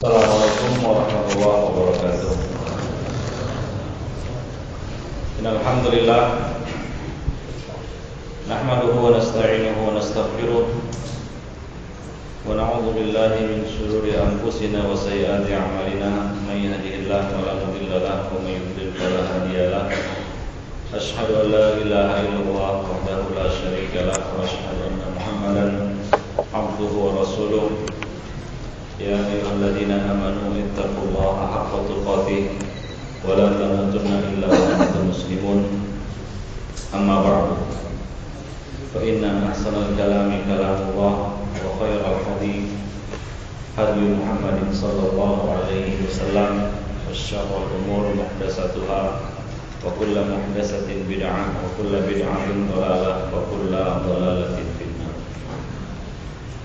Assalamualaikum warahmatullahi wabarakatuh. Innal hamdalillah nahmaduhu wa nasta'inuhu wa nastaghfiruh wa na'udzu billahi min shururi anfusina wa sayyiati a'malina may yahdihillahu fala mudilla lahu wa may yudlil fala hadiya lahu. Asyhadu an la ilaha illallah wahdahu la syarika lahu wa asyhadu anna Muhammadan abduhu wa rasuluh. Ya ayyuhalladzina amanu ittaqullaha haqqa tuqatih wa la tamutunna illa wa antum muslimun. Amma ba'du. Fa inna ahsanal kalami kalamullah wa khairal hadi hadi Muhammadin sallallahu alaihi wasallam wa syarrul umuri muhdatsatuha wa kullu muhdatsatin bid'ah wa kullu bid'atin dhalalah wa kullu dhalalatin finnar.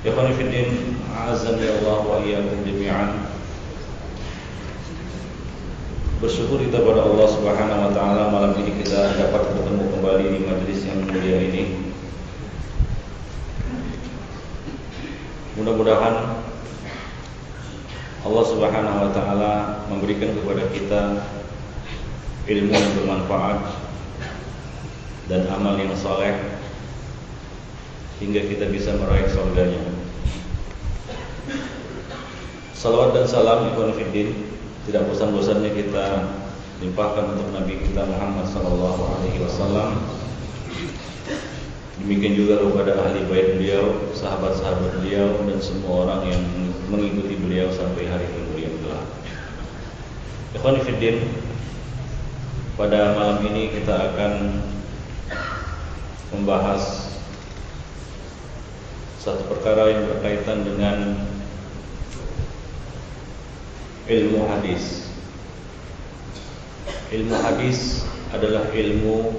Ikhwani fid din, a'azzani Allah wa iyyakum jami'an. Bersyukur kita pada Allah Subhanahu wa taala, malam ini kita dapat bertemu kembali di majelis yang mulia ini. Mudah-mudahan Allah Subhanahu wa taala memberikan kepada kita ilmu yang bermanfaat dan amal yang saleh hingga kita bisa meraih surganya. Salawat dan salam ikhwan fillah tidak bosan-bosannya kita limpahkan untuk Nabi kita Muhammad sallallahu alaihi wasallam. Demikian juga kepada ahli bait beliau, sahabat-sahabat beliau, dan semua orang yang mengikuti beliau sampai hari kemudian kelak. Ikhwan fillah, pada malam ini kita akan membahas satu perkara yang berkaitan dengan ilmu hadis. Ilmu hadis adalah ilmu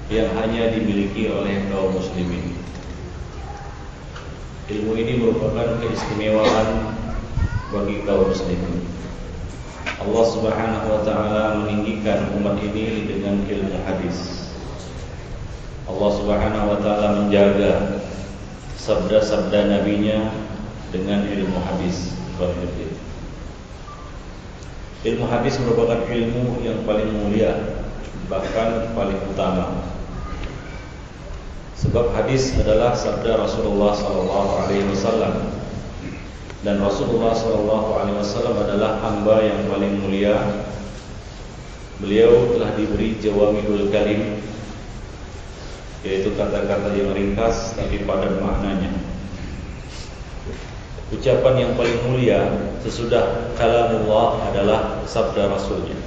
yang hanya dimiliki oleh kaum muslimin. Ilmu ini merupakan keistimewaan bagi kaum muslimin. Allah Subhanahu wa taala meninggikan umat ini dengan ilmu hadis. Allah Subhanahu wa taala menjaga sabda-sabda nabinya dengan ilmu hadis. Ilmu hadis merupakan ilmu yang paling mulia, bahkan paling utama. Sebab hadis adalah sabda Rasulullah sallallahu alaihi wasallam, dan Rasulullah sallallahu alaihi wasallam adalah hamba yang paling mulia. Beliau telah diberi jawami'ul kalim, yaitu kata-kata yang ringkas tapi padat maknanya. Ucapan yang paling mulia sesudah kalamullah adalah sabda Rasulnya.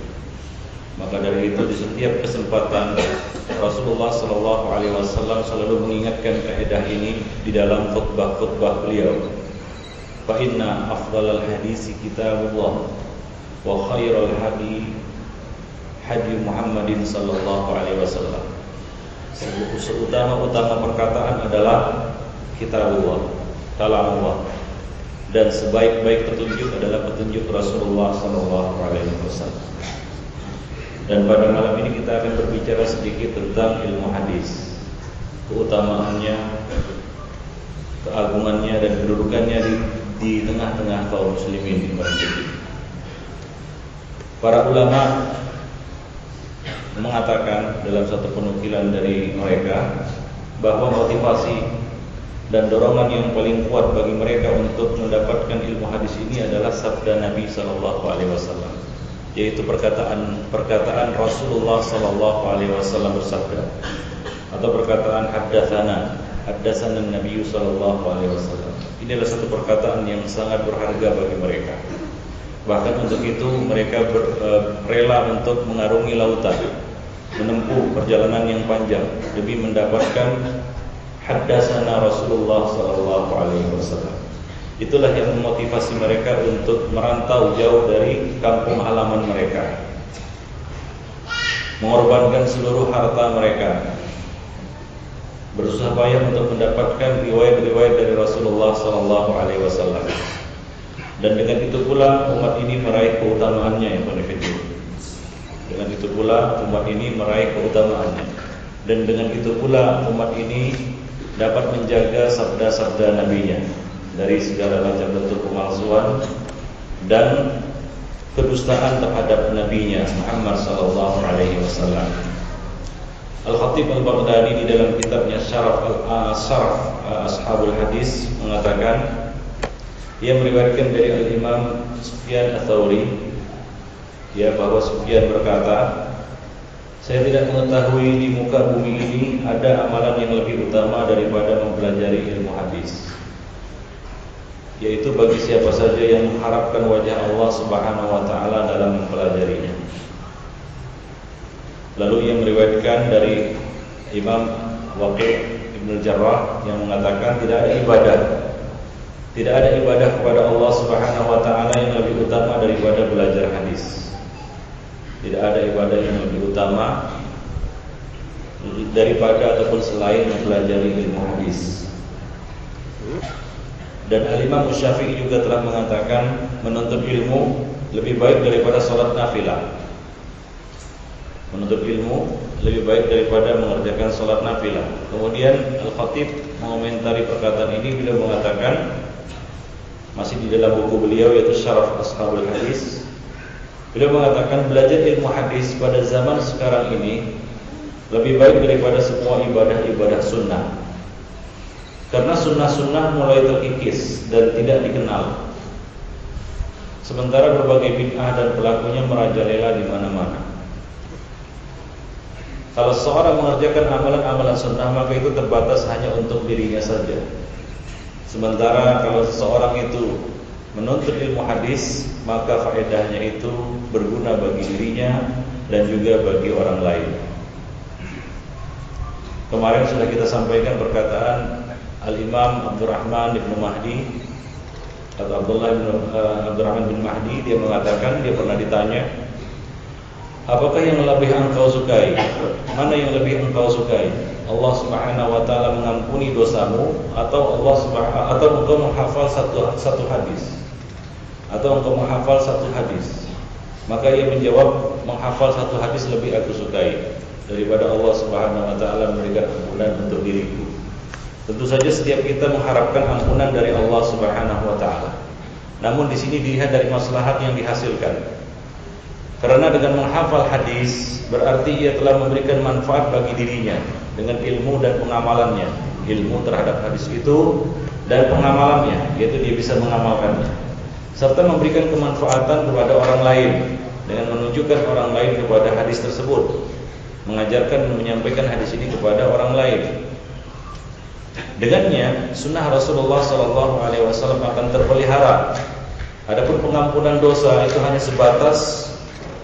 Maka dari itu di setiap kesempatan Rasulullah sallallahu alaihi wasallam selalu mengingatkan kaidah ini di dalam khutbah-khutbah beliau. Fa inna afdhalal hadisi kitabullah wa khairal hadi hadi Muhammadin sallallahu alaihi wasallam. Seutama-utama perkataan adalah kitabullah, kalamullah, dan sebaik-baik petunjuk adalah petunjuk Rasulullah sallallahu alaihi wasallam. Dan pada malam ini kita akan berbicara sedikit tentang ilmu hadis, keutamaannya, keagungannya, dan kedudukannya di tengah-tengah kaum muslimin di Indonesia. Para ulama mengatakan dalam satu penukilan dari mereka bahwa motivasi dan dorongan yang paling kuat bagi mereka untuk mendapatkan ilmu hadis ini adalah sabda Nabi sallallahu alaihi wasallam, yaitu perkataan Rasulullah sallallahu alaihi wasallam bersabda, atau perkataan haddatsana Nabi sallallahu alaihi wasallam. Ini adalah satu perkataan yang sangat berharga bagi mereka. Bahkan untuk itu mereka rela untuk mengarungi lautan, menempuh perjalanan yang panjang demi mendapatkan haddatsana Rasulullah sallallahu alaihi wasallam. Itulah yang memotivasi mereka untuk merantau jauh dari kampung halaman mereka, mengorbankan seluruh harta mereka, berusaha payah untuk mendapatkan riwayat-riwayat dari Rasulullah sallallahu alaihi wasallam. Dan dengan itu pula umat ini meraih keutamaannya yang benefitik. Dengan itu pula umat ini meraih keutamaannya. Dan dengan itu pula umat ini dapat menjaga sabda-sabda nabinya. dari segala macam bentuk pemalsuan dan kedustaan terhadap nabinya Muhammad sallallahu alaihi wasallam. Al-Khatib Al-Baghdadi di dalam kitabnya Syaraf Ashabul Hadis mengatakan, ia meriwayatkan dari Al-Imam Sufyan Ats-Tsauri, bahwa Sufyan berkata, saya tidak mengetahui di muka bumi ini ada amalan yang lebih utama daripada mempelajari ilmu hadis, yaitu bagi siapa saja yang mengharapkan wajah Allah Subhanahu wa taala dalam mempelajarinya. Lalu ia meriwayatkan dari Imam Waqi' Ibn Jarrah yang mengatakan tidak ada ibadah kepada Allah Subhanahu wa taala yang lebih utama daripada belajar hadis. Tidak ada ibadah yang lebih utama daripada ataupun selain mempelajari ilmu hadis. Dan Al-Imam Syafi'i juga telah mengatakan menuntut ilmu lebih baik daripada salat nafilah. Menuntut ilmu lebih baik daripada mengerjakan salat nafilah. Kemudian Al-Khatib mengomentari perkataan ini, beliau mengatakan, masih di dalam buku beliau yaitu Syaraf Ashabul Hadis, beliau mengatakan belajar ilmu hadis pada zaman sekarang ini lebih baik daripada semua ibadah-ibadah sunnah. Karena sunnah-sunnah mulai terkikis dan tidak dikenal. Sementara berbagai bid'ah dan pelakunya merajalela di mana-mana. Kalau seorang mengerjakan amalan-amalan sunnah, maka itu terbatas hanya untuk dirinya saja. Sementara kalau seseorang itu menuntut ilmu hadis, maka faedahnya itu berguna bagi dirinya dan juga bagi orang lain. Kemarin sudah kita sampaikan perkataan Al-Imam Abdurrahman bin Mahdi atau Abdurrahman bin Mahdi. Dia mengatakan, dia pernah ditanya, apakah yang lebih engkau sukai? Mana yang lebih engkau sukai? Allah Subhanahu wa taala mengampuni dosamu atau engkau menghafal satu hadis? Atau engkau menghafal satu hadis? Maka ia menjawab, menghafal satu hadis lebih aku sukai daripada Allah Subhanahu wa taala memberikan ampunan untuk diriku. Tentu saja setiap kita mengharapkan ampunan dari Allah Subhanahu wa taala. Namun di sini dilihat dari maslahat yang dihasilkan. Karena dengan menghafal hadis berarti ia telah memberikan manfaat bagi dirinya dengan ilmu dan pengamalannya. Ilmu terhadap hadis itu dan pengamalannya, yaitu dia bisa mengamalkannya, serta memberikan kemanfaatan kepada orang lain dengan menunjukkan orang lain kepada hadis tersebut, mengajarkan dan menyampaikan hadis ini kepada orang lain. Dengannya sunnah Rasulullah SAW akan terpelihara. Adapun pengampunan dosa itu hanya sebatas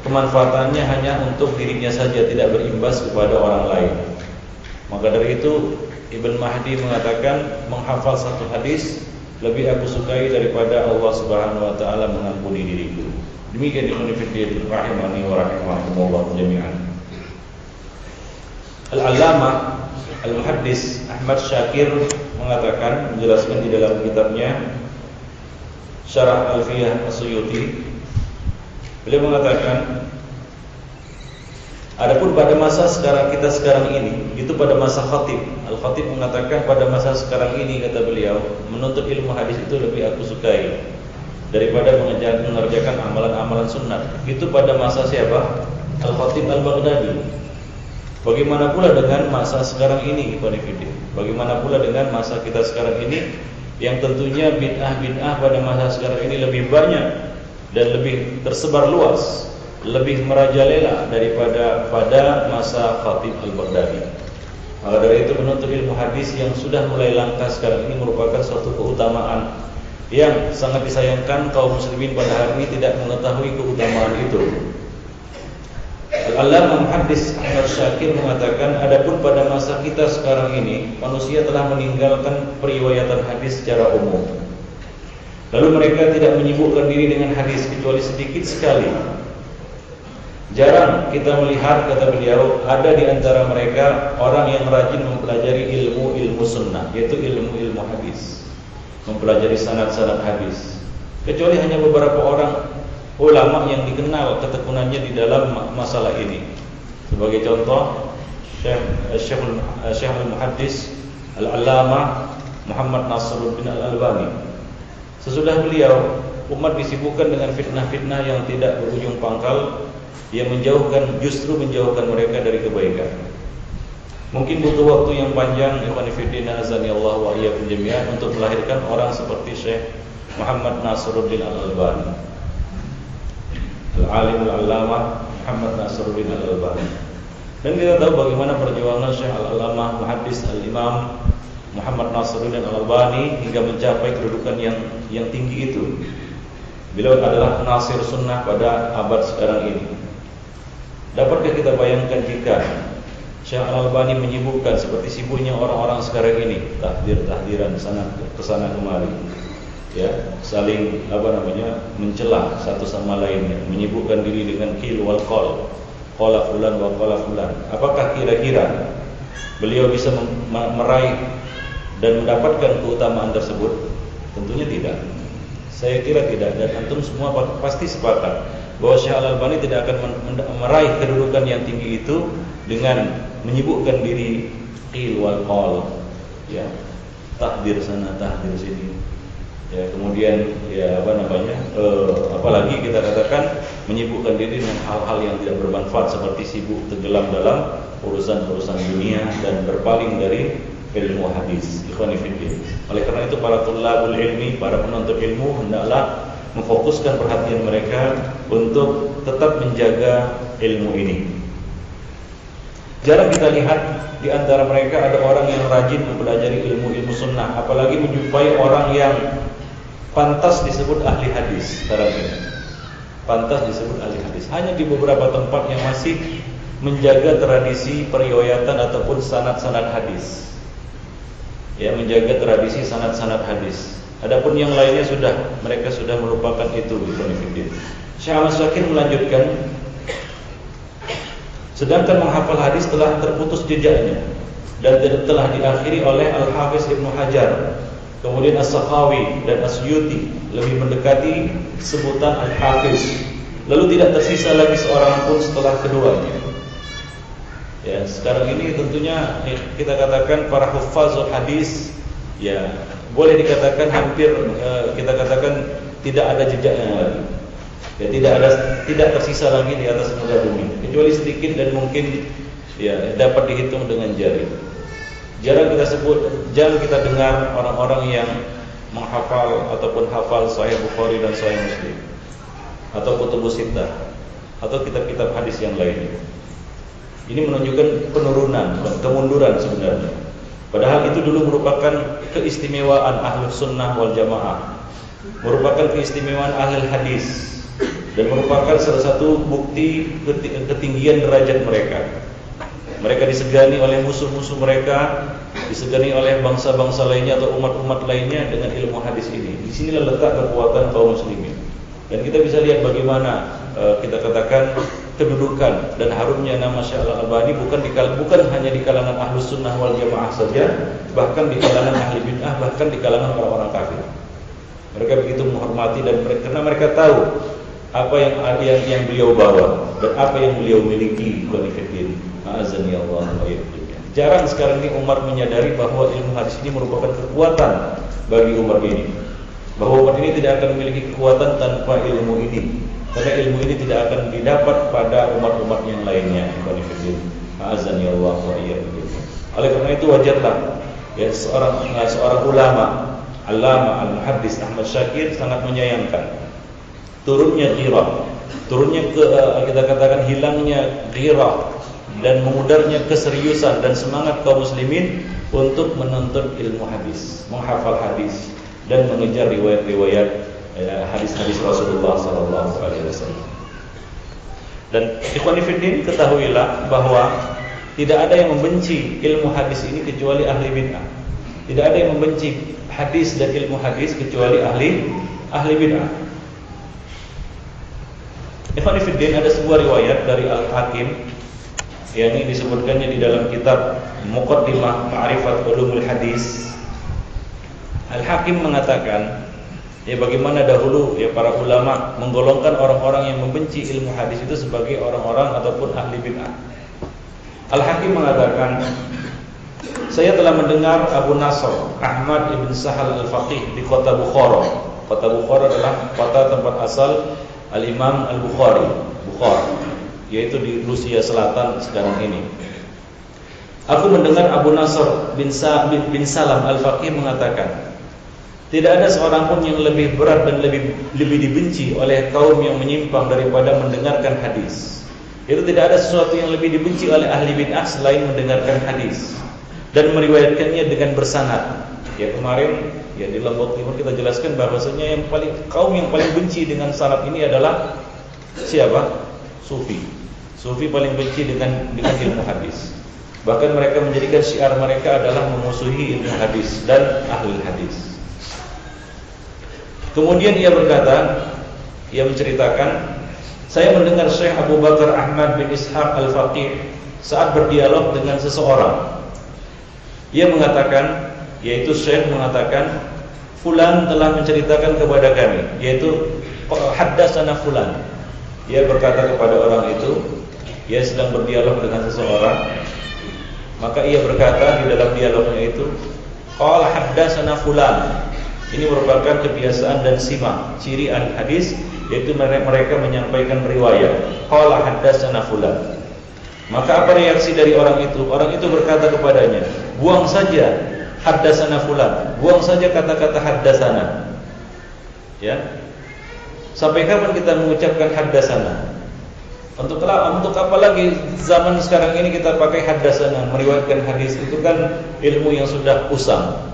kemanfaatannya hanya untuk dirinya saja, tidak berimbas kepada orang lain. Maka dari itu Ibn Mahdi mengatakan, menghafal satu hadis lebih aku sukai daripada Allah Subhanahu wa taala mengampuni diriku. Demikian ikhwan rahimani wa rahimakumullah jami'an. Al-Allamah Al-Muhaddis Ahmad Syakir mengatakan, menjelaskan di dalam kitabnya Syarah Alfiyah As-Suyuti, beliau mengatakan, adapun pada masa sekarang ini, itu pada masa khatib. Al-Khatib mengatakan pada masa sekarang ini, kata beliau, menuntut ilmu hadis itu lebih aku sukai daripada mengerjakan amalan-amalan sunnah. Itu pada masa siapa? Al-Khatib Al-Baghdadi. Bagaimana pula dengan masa sekarang ini, bagaimana pula dengan masa kita sekarang ini, yang tentunya bid'ah pada masa sekarang ini lebih banyak dan lebih tersebar luas, lebih merajalela daripada pada masa Khatib Al-Baghdadi. Maka dari itu menuntut ilmu hadis yang sudah mulai langka sekarang ini merupakan suatu keutamaan yang sangat disayangkan kaum muslimin pada hari ini tidak mengetahui keutamaan itu. Al-Allamah Muhaddis Ahmad Syakir mengatakan, adapun pada masa kita sekarang ini, manusia telah meninggalkan periwayatan hadis secara umum. Lalu mereka tidak menyibukkan diri dengan hadis kecuali sedikit sekali. Jarang kita melihat, kata beliau, ada di antara mereka orang yang rajin mempelajari ilmu sunnah, yaitu ilmu hadis, mempelajari sanad-sanad hadis, kecuali hanya beberapa orang ulama yang dikenal ketekunannya di dalam masalah ini. Sebagai contoh, Syekh Al-Muhaddis Al-Allamah Muhammad Nasiruddin Al-Albani. Sesudah beliau, umat disibukkan dengan fitnah-fitnah yang tidak berujung pangkal, yang justru menjauhkan mereka dari kebaikan. Mungkin butuh waktu yang panjang, ikhwan fillah azanillah wa iyyakum jami'an, untuk melahirkan orang seperti Syekh Muhammad Nasiruddin Al-Albani, Al-Alim Al-Allamah Muhammad Nasiruddin Al-Albani. Dan kita tahu bagaimana perjuangan Syekh Al-Allamah Muhaddis Al-Imam Muhammad Nasiruddin Al-Albani hingga mencapai kedudukan yang tinggi itu. Beliau adalah nasir sunnah pada abad sekarang ini. Dapatkah kita bayangkan jika Syekh Al-Albani menyibukkan seperti sibuknya orang-orang sekarang ini, tahdir-tahdiran kesana kemari, ya, saling mencela satu sama lainnya, menyibukkan diri dengan qil wal qal, qala fulan wa qala fulan. Apakah kira-kira beliau bisa meraih dan mendapatkan keutamaan tersebut? Tentunya tidak. Saya kira tidak, dan antum semua pasti sepakat bahwa Syekh Al-Albani tidak akan meraih kedudukan yang tinggi itu dengan menyibukkan diri qil wal qal, ya, tahdir sana tahdir sini, ya, kemudian ya apalagi kita katakan menyibukkan diri dengan hal-hal yang tidak bermanfaat seperti sibuk tenggelam dalam urusan-urusan dunia dan berpaling dari ilmu hadis. Ikhwan fillah. Oleh karena itu para thalabul ilmi, para penuntut ilmu hendaklah memfokuskan perhatian mereka untuk tetap menjaga ilmu ini. Jarang kita lihat di antara mereka ada orang yang rajin mempelajari ilmu-ilmu sunnah, apalagi menjumpai orang yang pantas disebut ahli hadis sekarang ini. Pantas disebut ahli hadis. Hanya di beberapa tempat yang masih menjaga tradisi periwayatan ataupun sanad-sanad hadis. Ya, menjaga tradisi sanad-sanad hadis. Adapun yang lainnya mereka sudah melupakan itu. Syekh Ahmad Syakir melanjutkan, sedangkan menghafal hadis telah terputus jejaknya dan telah diakhiri oleh Al-Hafiz Ibnu Hajar, kemudian As-Sakhawi dan As-Suyuti lebih mendekati sebutan Al-Hafiz. Lalu tidak tersisa lagi seorang pun setelah keduanya. Ya, sekarang ini tentunya kita katakan para huffazul hadis, ya, boleh dikatakan hampir kita katakan tidak ada jejaknya lagi. Ya, tidak tersisa lagi di atas muka bumi, kecuali sedikit dan mungkin ya dapat dihitung dengan jari. Jarang kita dengar orang-orang yang menghafal ataupun hafal Sahih Bukhari dan Sahih Muslim, atau Kutubus Sittah, atau kitab-kitab hadis yang lainnya. Ini menunjukkan penurunan, kemunduran sebenarnya. Padahal itu dulu merupakan keistimewaan Ahlus Sunnah wal Jamaah, merupakan keistimewaan ahli hadis, dan merupakan salah satu bukti ketinggian derajat mereka. Mereka disegani oleh musuh-musuh mereka, disegani oleh bangsa-bangsa lainnya atau umat-umat lainnya dengan ilmu hadis ini. Di sinilah letak kekuatan kaum muslimin. Dan kita bisa lihat bagaimana kita katakan kedudukan dan harumnya nama Syekh Al-Albani bukan hanya di kalangan Ahlus Sunnah wal Jamaah saja, bahkan di kalangan ahli bid'ah, bahkan di kalangan orang-orang kafir. Mereka begitu menghormati dan karena mereka tahu apa yang beliau bawa dan apa yang beliau miliki. Azani Allah wa iyyakum. Jarang sekarang ini umat menyadari bahwa ilmu hadis ini merupakan kekuatan bagi umat ini. Bahwa umat ini tidak akan memiliki kekuatan tanpa ilmu ini. Karena ilmu ini tidak akan didapat pada umat-umat yang lainnya. Azani Allah wa iyyakum. Oleh karena itu wajarlah ya seorang ulama, Allamah Al-Muhaddis Ahmad Syakir sangat menyayangkan turunnya ghirah, kita katakan hilangnya ghirah dan memudarnya keseriusan dan semangat kaum muslimin untuk menuntut ilmu hadis, menghafal hadis dan mengejar riwayat-riwayat hadis-hadis Rasulullah SAW. Dan ikhwan fillah, ketahuilah bahwa tidak ada yang membenci ilmu hadis ini kecuali ahli bid'ah. Tidak ada yang membenci hadis dan ilmu hadis kecuali ahli bid'ah. Ikhwan fillah, ada sebuah riwayat dari Al-Hakim yang ini disebutkannya di dalam kitab Muqaddimah Ma'rifat Ulumul Hadis. Al-Hakim mengatakan, ya bagaimana dahulu ya para ulama menggolongkan orang-orang yang membenci ilmu hadis itu sebagai orang-orang ataupun ahli bid'ah. Al-Hakim mengatakan, saya telah mendengar Abu Nasr Ahmad ibn Sahal al-Faqih di kota Bukhara Kota Bukhara adalah kota tempat asal Al-Imam Al-Bukhari, yaitu di Rusia Selatan sekarang ini. Aku mendengar Abu Nasr bin Salam Al-Faqih mengatakan, tidak ada seorang pun yang lebih berat dan lebih dibenci oleh kaum yang menyimpang daripada mendengarkan hadis. Itu tidak ada sesuatu yang lebih dibenci oleh ahli bid'ah selain mendengarkan hadis dan meriwayatkannya dengan bersanad. Ya kemarin ya di Lombok Timur kita jelaskan bahwasanya kaum yang paling benci dengan sanad ini adalah siapa? Sufi. Sufi paling benci dengan ilmu hadis. Bahkan mereka menjadikan syiar mereka adalah memusuhi ilmu hadis dan ahli hadis. Kemudian ia menceritakan, saya mendengar Syekh Abu Bakar Ahmad bin Ishaq Al-Faqih saat berdialog dengan seseorang. Ia mengatakan, yaitu Syekh mengatakan, fulan telah menceritakan kepada kami, yaitu haddatsana fulan. Ia berkata kepada orang itu, ia sedang berdialog dengan seseorang, maka ia berkata di dalam dialognya itu, qala haddatsana fulan. Ini merupakan kebiasaan dan simak ciri ahli hadis, yaitu mereka menyampaikan riwayat. Qala haddatsana fulan. Maka apa reaksi dari orang itu? Orang itu berkata kepadanya, buang saja haddatsana fulan, buang saja kata-kata haddatsana. Ya. Sampai kapan kita mengucapkan haddatsana? Untuk apa lagi zaman sekarang ini kita pakai haddatsana, meriwayatkan hadis? Itu kan ilmu yang sudah usang.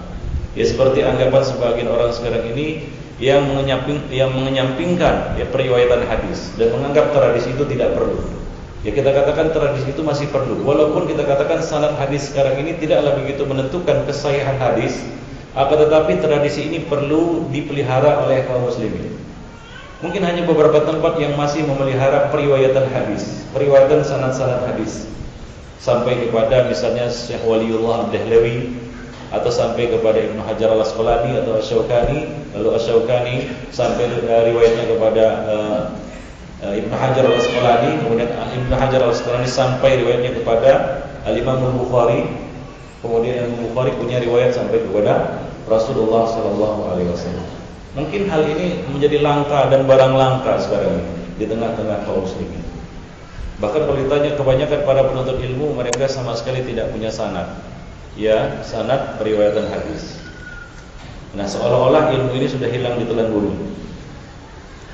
Ya seperti anggapan sebagian orang sekarang ini yang menyampingkan ya periwayatan hadis dan menganggap tradisi itu tidak perlu. Ya kita katakan tradisi itu masih perlu. Walaupun kita katakan sanad hadis sekarang ini tidaklah begitu menentukan kesahihan hadis, akan tetapi tradisi ini perlu dipelihara oleh kaum muslimin. Mungkin hanya beberapa tempat yang masih memelihara periwayatan hadis, periwayatan sanad-sanad hadis, sampai kepada misalnya Syekh Waliullah Ad-Dahlawi, atau sampai kepada Ibnu Hajar Al-Asqalani atau Asy-Syaukani, lalu Asy-Syaukani sampai riwayatnya kepada Ibnu Hajar Al-Asqalani, kemudian Ibnu Hajar Al-Asqalani sampai riwayatnya kepada Al-Imam Al-Bukhari, kemudian Imam Bukhari punya riwayat sampai kepada Rasulullah sallallahu alaihi wasallam. Mungkin hal ini menjadi langka dan barang langka sekarang ini di tengah-tengah kaum muslimin. Bahkan kalau ditanya kebanyakan para penuntut ilmu, mereka sama sekali tidak punya sanad. Ya, sanad periwayatan hadis. Nah, seolah-olah ilmu ini sudah hilang ditelan bumi.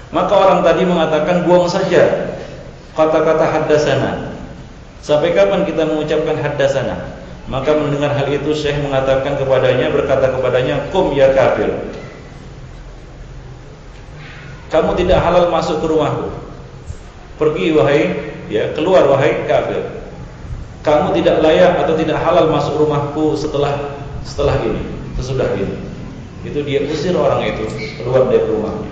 Maka orang tadi mengatakan buang saja kata-kata haddatsana. Sampai kapan kita mengucapkan haddatsana? Maka mendengar hal itu Syekh mengatakan kepadanya, berkata kepadanya, "Qum ya kafir. Kamu tidak halal masuk ke rumahku. Pergi keluar wahai kafir. Kamu tidak layak atau tidak halal masuk rumahku setelah ini, sesudah ini." Itu dia usir orang itu keluar dari rumahnya.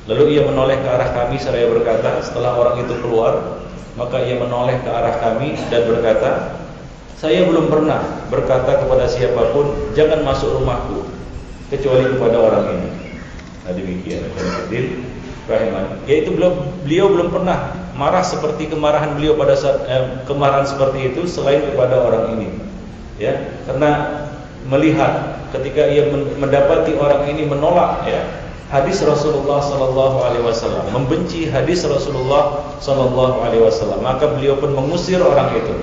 Lalu ia menoleh ke arah kami seraya berkata, setelah orang itu keluar, maka ia menoleh ke arah kami dan berkata, "Saya belum pernah berkata kepada siapapun jangan masuk rumahku kecuali kepada orang ini." Nah demikian yaitu beliau belum pernah marah seperti kemarahan beliau pada saat kemarahan seperti itu selain kepada orang ini. Ya, karena melihat ketika ia mendapati orang ini menolak hadis Rasulullah sallallahu alaihi wasallam, membenci hadis Rasulullah sallallahu alaihi wasallam, maka beliau pun mengusir orang itu.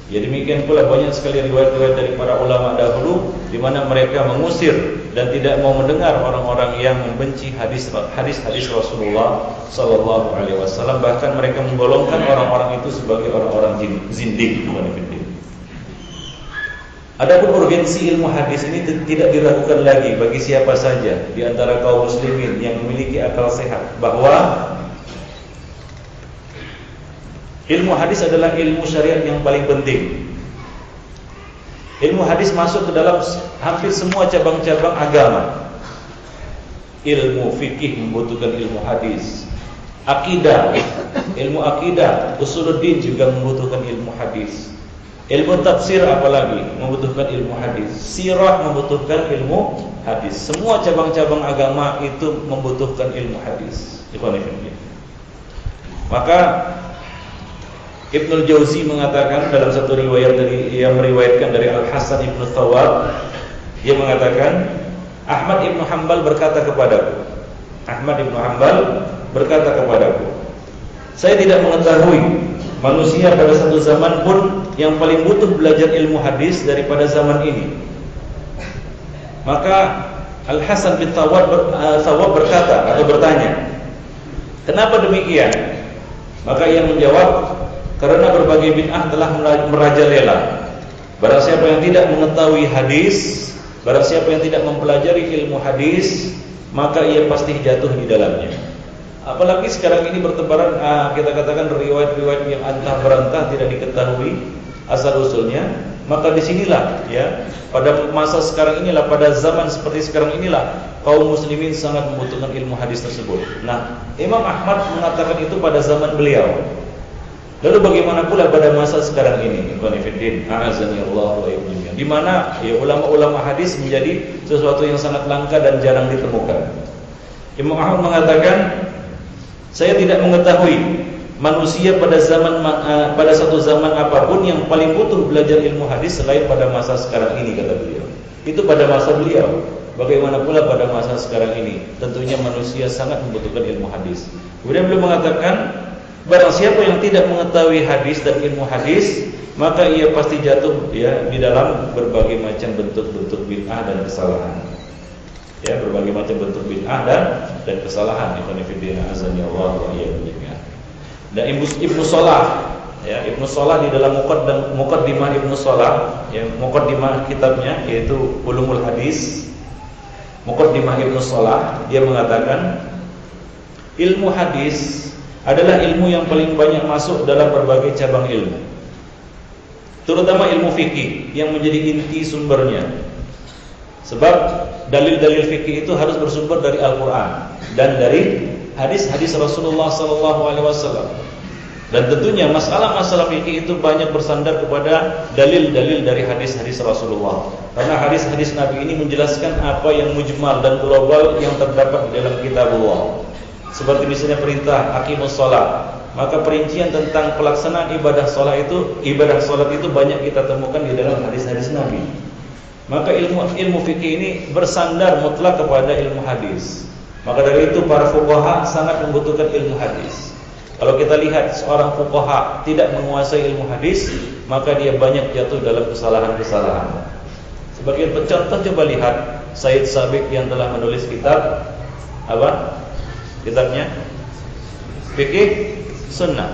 Ya demikian pula banyak sekali riwayat-riwayat dari para ulama dahulu di mana mereka mengusir dan tidak mau mendengar orang-orang yang membenci hadis Rasulullah sallallahu alaihi wasallam, bahkan mereka menggolongkan orang-orang itu sebagai orang-orang zindik. Adapun urgensi ilmu hadis ini tidak diragukan lagi bagi siapa saja di antara kaum muslimin yang memiliki akal sehat bahwa ilmu hadis adalah ilmu syariat yang paling penting. Ilmu hadis masuk ke dalam hampir semua cabang-cabang agama. Ilmu fikih membutuhkan ilmu hadis. Akidah, ilmu akidah, usuluddin juga membutuhkan ilmu hadis. Ilmu tafsir apalagi membutuhkan ilmu hadis. Sirah membutuhkan ilmu hadis. Semua cabang-cabang agama itu membutuhkan ilmu hadis. Maka Ibnul Jauzi mengatakan dalam satu riwayat yang meriwayatkan dari Al Hasan Ibnu Thawab, dia mengatakan Ahmad Ibn Hanbal berkata kepadaku, saya tidak mengetahui manusia pada satu zaman pun yang paling butuh belajar ilmu hadis daripada zaman ini. Maka Al-Hasan bin Thawab berkata atau bertanya, kenapa demikian? Maka ia menjawab, karena berbagai bid'ah telah merajalela. Barang siapa yang tidak mengetahui hadis, barang siapa yang tidak mempelajari ilmu hadis, maka ia pasti jatuh di dalamnya. Apalagi sekarang ini bertebaran kita katakan riwayat-riwayat yang antah berantah tidak diketahui asal usulnya. Maka disinilah ya, pada masa sekarang inilah, pada zaman seperti sekarang inilah, kaum muslimin sangat membutuhkan ilmu hadis tersebut. Nah, Imam Ahmad mengatakan itu pada zaman beliau. Lalu bagaimana pula pada masa sekarang ini? Ikhwanifiddin, a'azanillahu wa iyyakum, di mana ya ulama-ulama hadis menjadi sesuatu yang sangat langka dan jarang ditemukan. Imam Ahmad mengatakan, saya tidak mengetahui manusia pada satu zaman apapun yang paling butuh belajar ilmu hadis selain pada masa sekarang ini, kata beliau. Itu pada masa beliau. Bagaimana pula pada masa sekarang ini? Tentunya manusia sangat membutuhkan ilmu hadis. Kemudian beliau mengatakan, barang siapa yang tidak mengetahui hadis dan ilmu hadis, maka ia pasti jatuh ya di dalam berbagai macam bentuk-bentuk bid'ah dan kesalahan. Ya, berbagai macam bentuk bid'ah dan kesalahan. Ikhwanifiddin, azani Allah wa iyyakum. Dan Ibnu Shalah, ya, Ibnu Shalah di dalam Muqaddimah Ibnu Shalah, ya, Muqaddimah kitabnya yaitu Ulumul Hadis, Muqaddimah Ibnu Shalah, dia mengatakan ilmu hadis adalah ilmu yang paling banyak masuk dalam berbagai cabang ilmu, terutama ilmu fikih yang menjadi inti sumbernya. Sebab dalil-dalil fikih itu harus bersumber dari Al-Quran dan dari hadis-hadis Rasulullah SAW. Dan tentunya masalah-masalah fikih itu banyak bersandar kepada dalil-dalil dari hadis-hadis Rasulullah. Karena hadis-hadis Nabi ini menjelaskan apa yang mujmal dan global yang terdapat di dalam kitabullah. Seperti misalnya perintah aqimus shalah, maka perincian tentang pelaksanaan ibadah salat itu banyak kita temukan di dalam hadis-hadis Nabi. Maka ilmu fikih ini bersandar mutlak kepada ilmu hadis. Maka dari itu para fuqaha sangat membutuhkan ilmu hadis. Kalau kita lihat seorang fuqaha tidak menguasai ilmu hadis, maka dia banyak jatuh dalam kesalahan-kesalahan. Sebagai contoh, coba lihat Said Sabiq yang telah menulis kitab apa? Kitabnya Fikih Sunnah.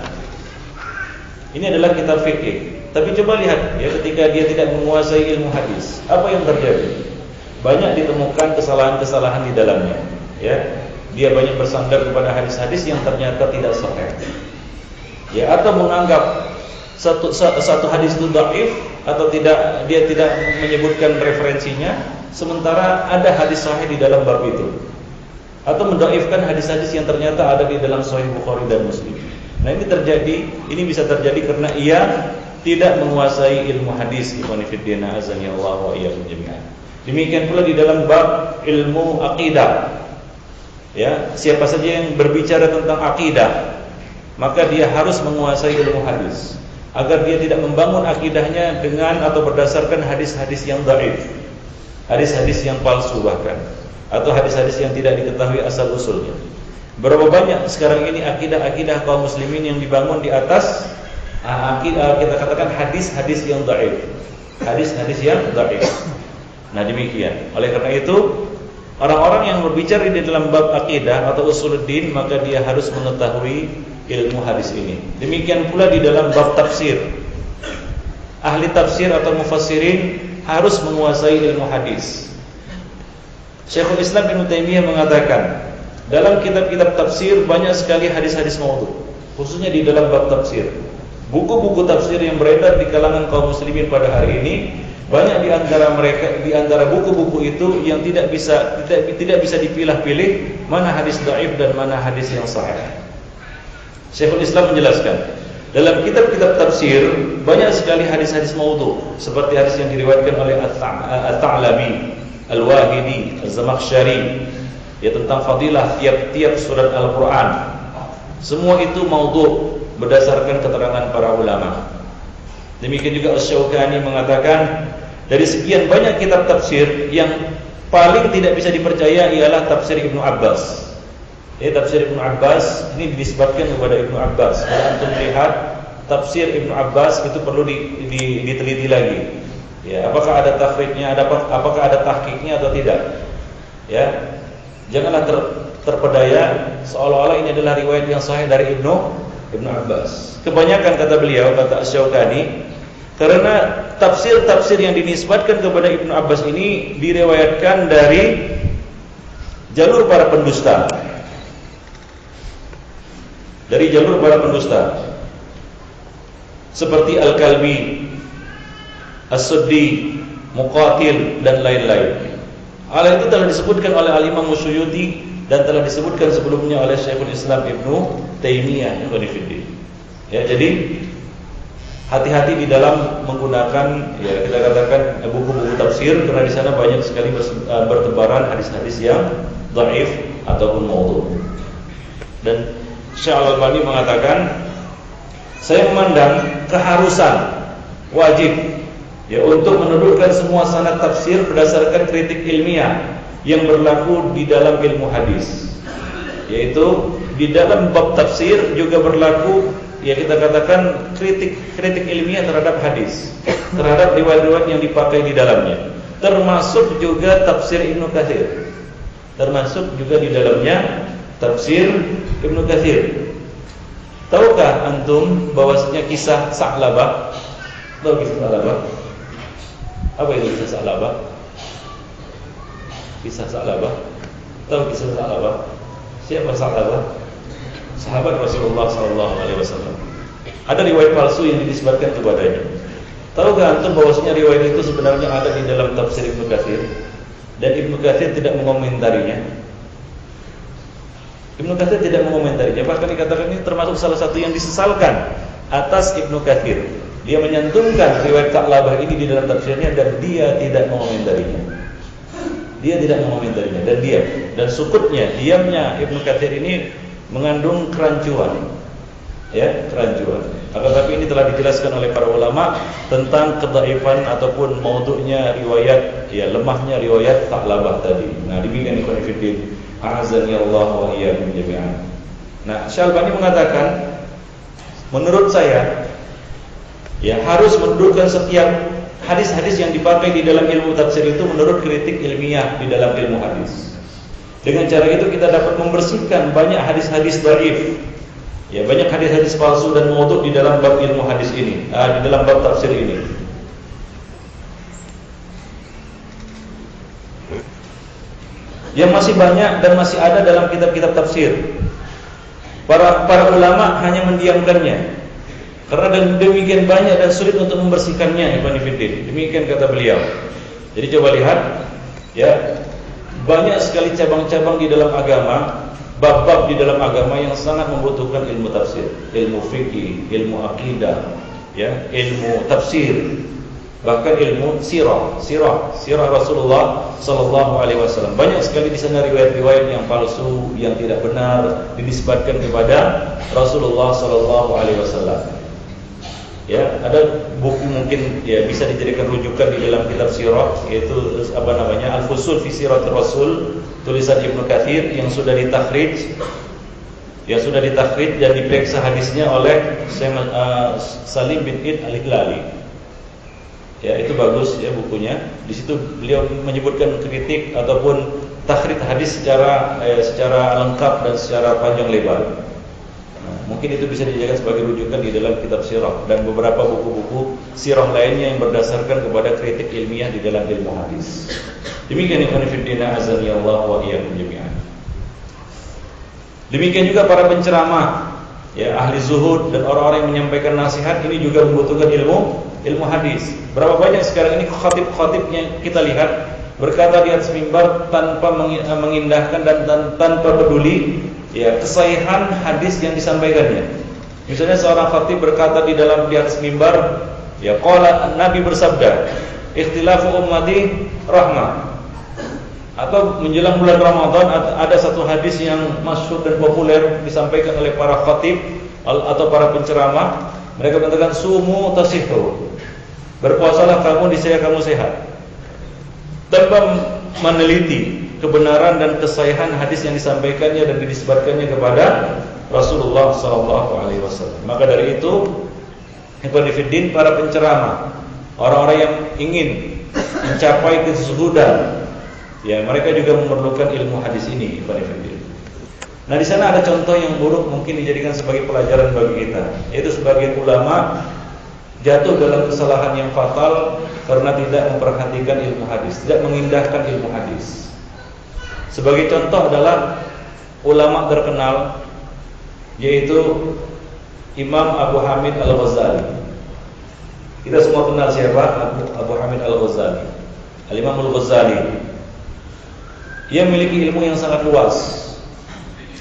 Ini adalah kitab fikih. Tapi coba lihat ya, ketika dia tidak menguasai ilmu hadis, apa yang terjadi? Banyak ditemukan kesalahan-kesalahan di dalamnya. Ya, dia banyak bersandar kepada hadis-hadis yang ternyata tidak sahih. Ya, atau menganggap satu hadis itu dhaif atau tidak, dia tidak menyebutkan referensinya, sementara ada hadis sahih di dalam bab itu. Atau mendhaifkan hadis-hadis yang ternyata ada di dalam Sahih Bukhari dan Muslim. Nah, ini bisa terjadi karena ia tidak menguasai ilmu hadis. Ikhwanifiddin, azani Allah wa iyyakum jami'an. Demikian pula di dalam bab ilmu akidah. Ya, siapa saja yang berbicara tentang akidah, maka dia harus menguasai ilmu hadis agar dia tidak membangun akidahnya dengan atau berdasarkan hadis-hadis yang dhaif, hadis-hadis yang palsu bahkan, atau hadis-hadis yang tidak diketahui asal usulnya. Berapa banyak sekarang ini akidah-akidah kaum muslimin yang dibangun di atas kita katakan hadis-hadis yang dhaif, hadis-hadis yang dhaif. Nah, demikian. Oleh karena itu, orang-orang yang berbicara di dalam bab akidah atau usuluddin, maka dia harus mengetahui ilmu hadis ini. Demikian pula di dalam bab tafsir. Ahli tafsir atau mufassirin harus menguasai ilmu hadis. Syekhul Islam Ibnu Taimiyah mengatakan, dalam kitab-kitab tafsir banyak sekali hadis-hadis maudhu', khususnya di dalam bab tafsir. Buku-buku tafsir yang beredar di kalangan kaum muslimin pada hari ini, banyak di antara buku-buku itu yang tidak bisa dipilah-pilih mana hadis dhaif dan mana hadis yang sahih. Syekhul Islam menjelaskan, dalam kitab-kitab tafsir banyak sekali hadis-hadis maudhu', seperti hadis yang diriwayatkan oleh At-Ta'labi, Al-Wahidi, Az-Zamakhsyari, ya, tentang fadilah tiap-tiap surat Al-Quran. Semua itu maudhu' berdasarkan keterangan para ulama. Demikian juga Asy-Syaukani mengatakan, dari sekian banyak kitab tafsir yang paling tidak bisa dipercaya ialah tafsir Ibnu Abbas. Tafsir Ibnu Abbas ini disebutkan kepada Ibnu Abbas. Kalau antum lihat tafsir Ibnu Abbas itu perlu diteliti lagi. Ya, apakah ada takhrijnya, apakah ada tahqiqnya atau tidak? Ya. Janganlah terpedaya seolah-olah ini adalah riwayat yang sahih dari Ibnu Abbas. Kebanyakan kata beliau, kata Asy-Syaukani, karena tafsir-tafsir yang dinisbatkan kepada Ibnu Abbas ini diriwayatkan dari jalur para pendusta. Dari jalur para pendusta. Seperti Al-Kalbi, As-Suddi, Muqatil dan lain-lain. Hal itu telah disebutkan oleh Al-Imam Suyuti dan telah disebutkan sebelumnya oleh Syekhul Islam Ibnu Taimiyah. Ya, jadi hati-hati di dalam menggunakan, ya kita katakan buku-buku tafsir, karena di sana banyak sekali bertebaran hadis-hadis yang dhaif ataupun maudhu. Dan Syekh Al-Albani mengatakan, saya memandang keharusan wajib ya untuk menundukkan semua sanad tafsir berdasarkan kritik ilmiah yang berlaku di dalam ilmu hadis. Yaitu di dalam bab tafsir juga berlaku, ya kita katakan kritik ilmiah terhadap hadis, terhadap riwayat-riwayat yang dipakai di dalamnya. Termasuk juga tafsir Ibnu Katsir. Termasuk juga di dalamnya tafsir Ibnu Katsir. Tahukah antum bahwasanya kisah Sa'labah? Tahu kisah Sa'labah? Apa itu kisah Sa'labah? Kisah Sa'labah? Tahu kisah Sa'labah? Siapa Sa'labah? Sahabat Rasulullah SAW. Ada riwayat palsu yang dinisbatkan kepadanya. Tahukah antum bahwasanya riwayat itu sebenarnya ada di dalam tafsir Ibnu Katsir dan Ibnu Katsir tidak mengomentarinya? Ibnu Katsir tidak mengomentarinya. Bahkan dikatakan ini termasuk salah satu yang disesalkan atas Ibnu Katsir. Dia menyantumkan riwayat Sa'labah ini di dalam tafsirnya dan dia tidak mengomentarinya. Dia tidak mengomentarinya dan sukutnya, diamnya Ibnu Katsir ini mengandung kerancuan. Ya, kerancuan. Tetapi ini telah dijelaskan oleh para ulama tentang kedhaifan ataupun maudhu'nya riwayat, ya lemahnya riwayat Sa'labah tadi. Nah, demikian ikhwan fillah. A'azzani Allah wa iyyakum jami'an. Nah, Syalbani mengatakan, menurut saya, ya harus mendudukkan setiap hadis-hadis yang dipakai di dalam ilmu tafsir itu menurut kritik ilmiah di dalam ilmu hadis. Dengan cara itu kita dapat membersihkan banyak hadis-hadis dhaif. Ya, banyak hadis-hadis palsu dan maudhu' di dalam bab ilmu hadis ini, di dalam bab tafsir ini. Yang masih banyak dan masih ada dalam kitab-kitab tafsir. Para ulama hanya mendiamkannya. Karena demikian banyak dan sulit untuk membersihkannya, Ibn Fiddin. Demikian kata beliau. Jadi coba lihat, ya banyak sekali cabang-cabang di dalam agama, bab-bab di dalam agama yang sangat membutuhkan ilmu tafsir, ilmu fikih, ilmu akidah, ya, ilmu tafsir, bahkan ilmu sirah Rasulullah sallallahu alaihi wasallam. Banyak sekali di sana riwayat-riwayat yang palsu, yang tidak benar dinisbatkan kepada Rasulullah sallallahu alaihi wasallam. Ya, ada buku mungkin ya bisa dijadikan rujukan di dalam kitab sirah, yaitu Al-Fusul fi Siratir Rasul, tulisan Ibnu Katsir yang sudah ditakhrij dan diperiksa hadisnya oleh Salim bin Id Al-Hilali. Ya, itu bagus ya bukunya. Di situ beliau menyebutkan kritik ataupun takhrij hadis secara lengkap dan secara panjang lebar. Mungkin itu bisa dijadikan sebagai rujukan di dalam kitab sirah dan beberapa buku-buku sirah lainnya yang berdasarkan kepada kritik ilmiah di dalam ilmu hadis. Demikian ikhwan fillah azani Allah wa iyyakum jami'an. Demikian juga para penceramah, ya ahli zuhud dan orang-orang yang menyampaikan nasihat ini juga membutuhkan ilmu hadis. Berapa banyak sekarang ini khatib-khatib yang kita lihat berkata di atas mimbar tanpa mengindahkan dan tanpa peduli ya kesahihan hadis yang disampaikannya. Misalnya seorang khatib berkata di atas mimbar, ya qala Nabi bersabda, ikhtilafu ummati rahmah. Atau menjelang bulan Ramadan ada satu hadis yang masyhur dan populer disampaikan oleh para khatib atau para penceramah. Mereka mengatakan sumu tasihhu. Berpuasalah kamu niscaya kamu sehat. Tanpa meneliti kebenaran dan kesahihan hadis yang disampaikannya dan dinisbatkannya kepada Rasulullah SAW. Maka dari itu, ikhwan fillah, para penceramah, orang-orang yang ingin mencapai kezuhudan, ya mereka juga memerlukan ilmu hadis ini, ikhwan fillah. Nah, di sana ada contoh yang buruk mungkin dijadikan sebagai pelajaran bagi kita, yaitu sebagian ulama jatuh dalam kesalahan yang fatal karena tidak memperhatikan ilmu hadis, tidak mengindahkan ilmu hadis. Sebagai contoh adalah ulama terkenal, yaitu Imam Abu Hamid Al-Ghazali. Kita semua kenal siapa? Abu Hamid Al-Ghazali, Al-Imam Al-Ghazali. Ia memiliki ilmu yang sangat luas,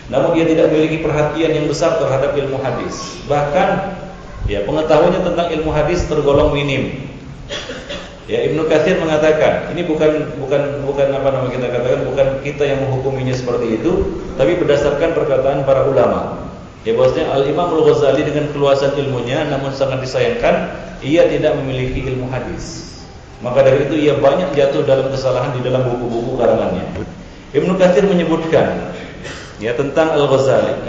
namun dia tidak memiliki perhatian yang besar terhadap ilmu hadis. Bahkan ya pengetahuannya tentang ilmu hadis tergolong minim. Ya, Ibnu Katsir mengatakan, ini bukan apa nama kita katakan, bukan kita yang menghukuminya seperti itu, tapi berdasarkan perkataan para ulama. Ya, bahwasanya Al-Imam Al-Ghazali dengan keluasan ilmunya, namun sangat disayangkan ia tidak memiliki ilmu hadis. Maka dari itu ia banyak jatuh dalam kesalahan di dalam buku-buku karangannya. Ibnu Katsir menyebutkan ya tentang Al-Ghazali,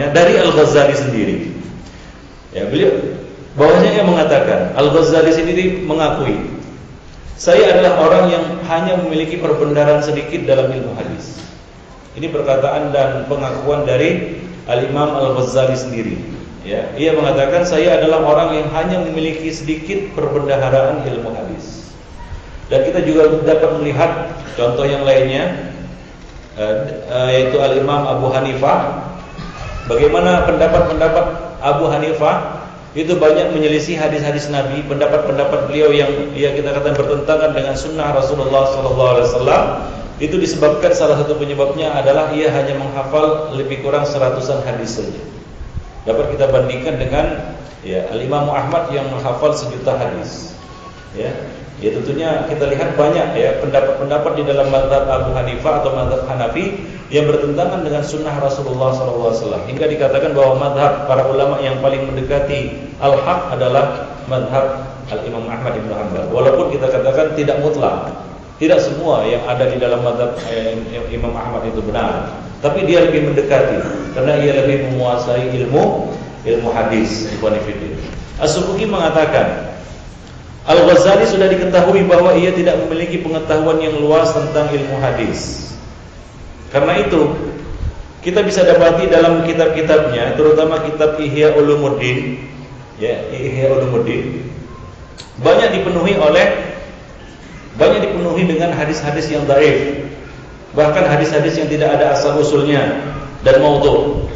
dari Al-Ghazali sendiri. Ya, beliau bahwasanya ia mengatakan, Al-Ghazali sendiri mengakui, saya adalah orang yang hanya memiliki perbendaharaan sedikit dalam ilmu hadis. Ini perkataan dan pengakuan dari Al-Imam Al-Ghazali sendiri. Ya, ia mengatakan saya adalah orang yang hanya memiliki sedikit perbendaharaan ilmu hadis. Dan kita juga dapat melihat contoh yang lainnya, yaitu Al-Imam Abu Hanifah. Bagaimana pendapat-pendapat Abu Hanifah itu banyak menyelisih hadis-hadis Nabi, pendapat-pendapat beliau yang kita katakan bertentangan dengan sunnah Rasulullah SAW. Itu disebabkan salah satu penyebabnya adalah ia hanya menghafal lebih kurang 100-an hadis saja. Dapat kita bandingkan dengan ya Al-Imam Ahmad yang menghafal 1.000.000 hadis. Ya tentunya kita lihat banyak ya pendapat-pendapat di dalam mazhab Abu Hanifah atau mazhab Hanafi yang bertentangan dengan sunnah Rasulullah SAW. Hingga dikatakan bahwa mazhab para ulama yang paling mendekati al-haq adalah mazhab Al-Imam Ahmad Ibn Hanbal. Walaupun kita katakan tidak mutlak, tidak semua yang ada di dalam mazhab Imam Ahmad itu benar, tapi dia lebih mendekati karena ia lebih menguasai ilmu hadis. As-Subuki mengatakan, Al-Ghazali sudah diketahui bahwa ia tidak memiliki pengetahuan yang luas tentang ilmu hadis. Karena itu, kita bisa dapati dalam kitab-kitabnya, terutama kitab Ihya Ulumuddin, ya, Ihya Ulumuddin, banyak dipenuhi dengan hadis-hadis yang dhaif. Bahkan hadis-hadis yang tidak ada asal usulnya dan maudhu'.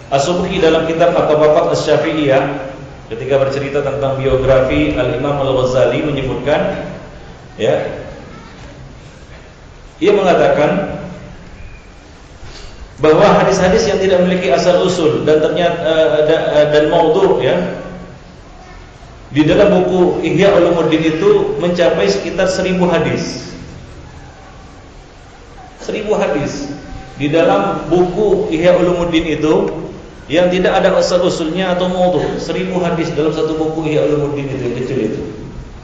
As-Subki dalam kitab At-Tabaqat Asy-Syafi'iyah ketika bercerita tentang biografi Al-Imam Al-Ghazali menyebutkan, ya, ia mengatakan bahwa hadis-hadis yang tidak memiliki asal usul dan ternyata dan maudhu', ya, di dalam buku Ihya Ulumuddin itu mencapai sekitar 1.000 hadis. 1.000 hadis di dalam buku Ihya Ulumuddin itu yang tidak ada asal usulnya atau maudhu'. 1.000 hadis dalam satu buku Ihya Ulumuddin itu yang kecil itu.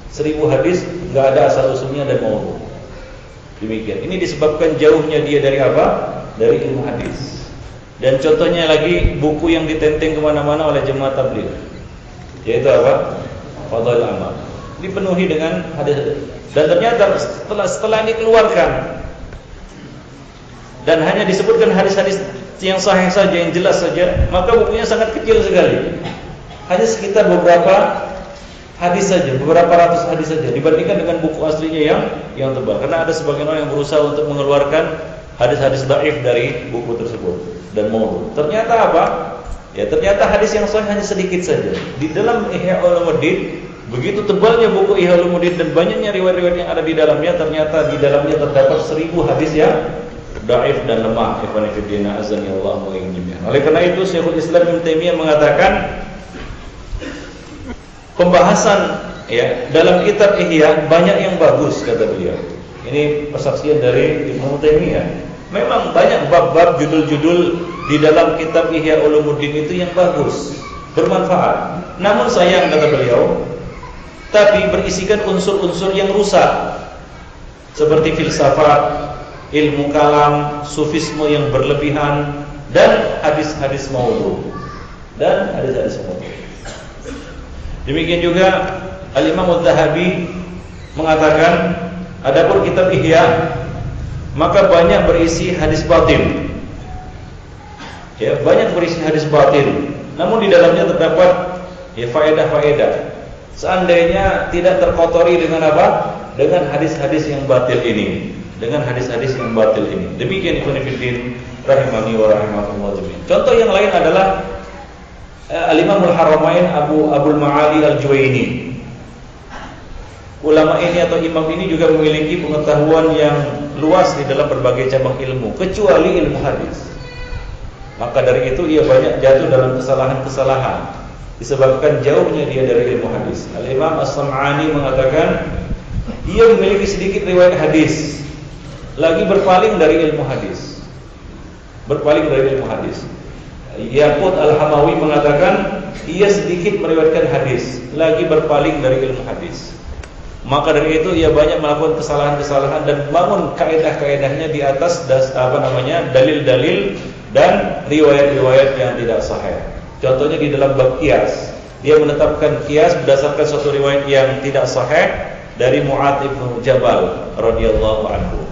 1.000 hadis enggak ada asal usulnya dan maudhu'. Demikian. Ini disebabkan jauhnya dia dari apa? Dari ilmu hadis. Dan contohnya lagi buku yang ditenteng kemana-mana oleh jemaah tabligh, yaitu apa? Fadhail Amal. Dipenuhi dengan hadis. Dan ternyata setelah dikeluarkan dan hanya disebutkan hadis-hadis yang sahih saja, yang jelas saja, maka bukunya sangat kecil sekali. Hanya sekitar beberapa hadis saja, beberapa ratus hadis saja dibandingkan dengan buku aslinya yang tebal. Karena ada sebagian orang yang berusaha untuk mengeluarkan hadis-hadis dhaif dari buku tersebut dan maudhu'. Ternyata apa? Ya, ternyata hadis yang sahih hanya sedikit saja. Di dalam Ihya Ulumuddin, begitu tebalnya buku Ihya Ulumuddin dan banyaknya riwayat-riwayat yang ada di dalamnya, ternyata di dalamnya terdapat 1.000 hadis yang dhaif dan lemah. Ikhwan fillah, azani Allah wa iyyakum. Oleh karena itu Syekhul Islam Ibnu Taimiyah mengatakan pembahasan ya dalam kitab Ihya banyak yang bagus, kata beliau. Ini persaksian dari Ibnu Taimiyah. Memang banyak bab-bab, judul-judul di dalam kitab Ihya Ulumuddin itu yang bagus, bermanfaat. Namun sayang, kata beliau, tapi berisikan unsur-unsur yang rusak seperti filsafat, ilmu kalam, sufisme yang berlebihan, dan hadis-hadis maudhu. Demikian juga Al-Imam Adz-Dzahabi mengatakan, adapun kitab Ihya maka banyak berisi hadis batil. Ya, banyak berisi hadis batil. Namun di dalamnya terdapat faedah-faedah. Seandainya tidak terkotori dengan apa? Dengan hadis-hadis yang batil ini. Demikian ikhwan fillah rahimani wa rahimakumullah jami'an. Contoh yang lain adalah Al-Imam Al-Haramain Abul Ma'ali Al-Juwaini. Ulama ini atau imam ini juga memiliki pengetahuan yang luas di dalam berbagai cabang ilmu, kecuali ilmu hadis. Maka dari itu ia banyak jatuh dalam kesalahan-kesalahan disebabkan jauhnya dia dari ilmu hadis. Al-Imam As-Sam'ani mengatakan ia memiliki sedikit riwayat hadis, lagi berpaling dari ilmu hadis. Yaqut Al-Hamawi mengatakan ia sedikit meriwayatkan hadis, lagi berpaling dari ilmu hadis. Maka dari itu ia banyak melakukan kesalahan-kesalahan dan bangun kaedah-kaedahnya di atas dalil-dalil dan riwayat-riwayat yang tidak sahih. Contohnya di dalam bab qiyas, dia menetapkan qiyas berdasarkan suatu riwayat yang tidak sahih dari Mu'adz bin Jabal radhiyallahu anhu.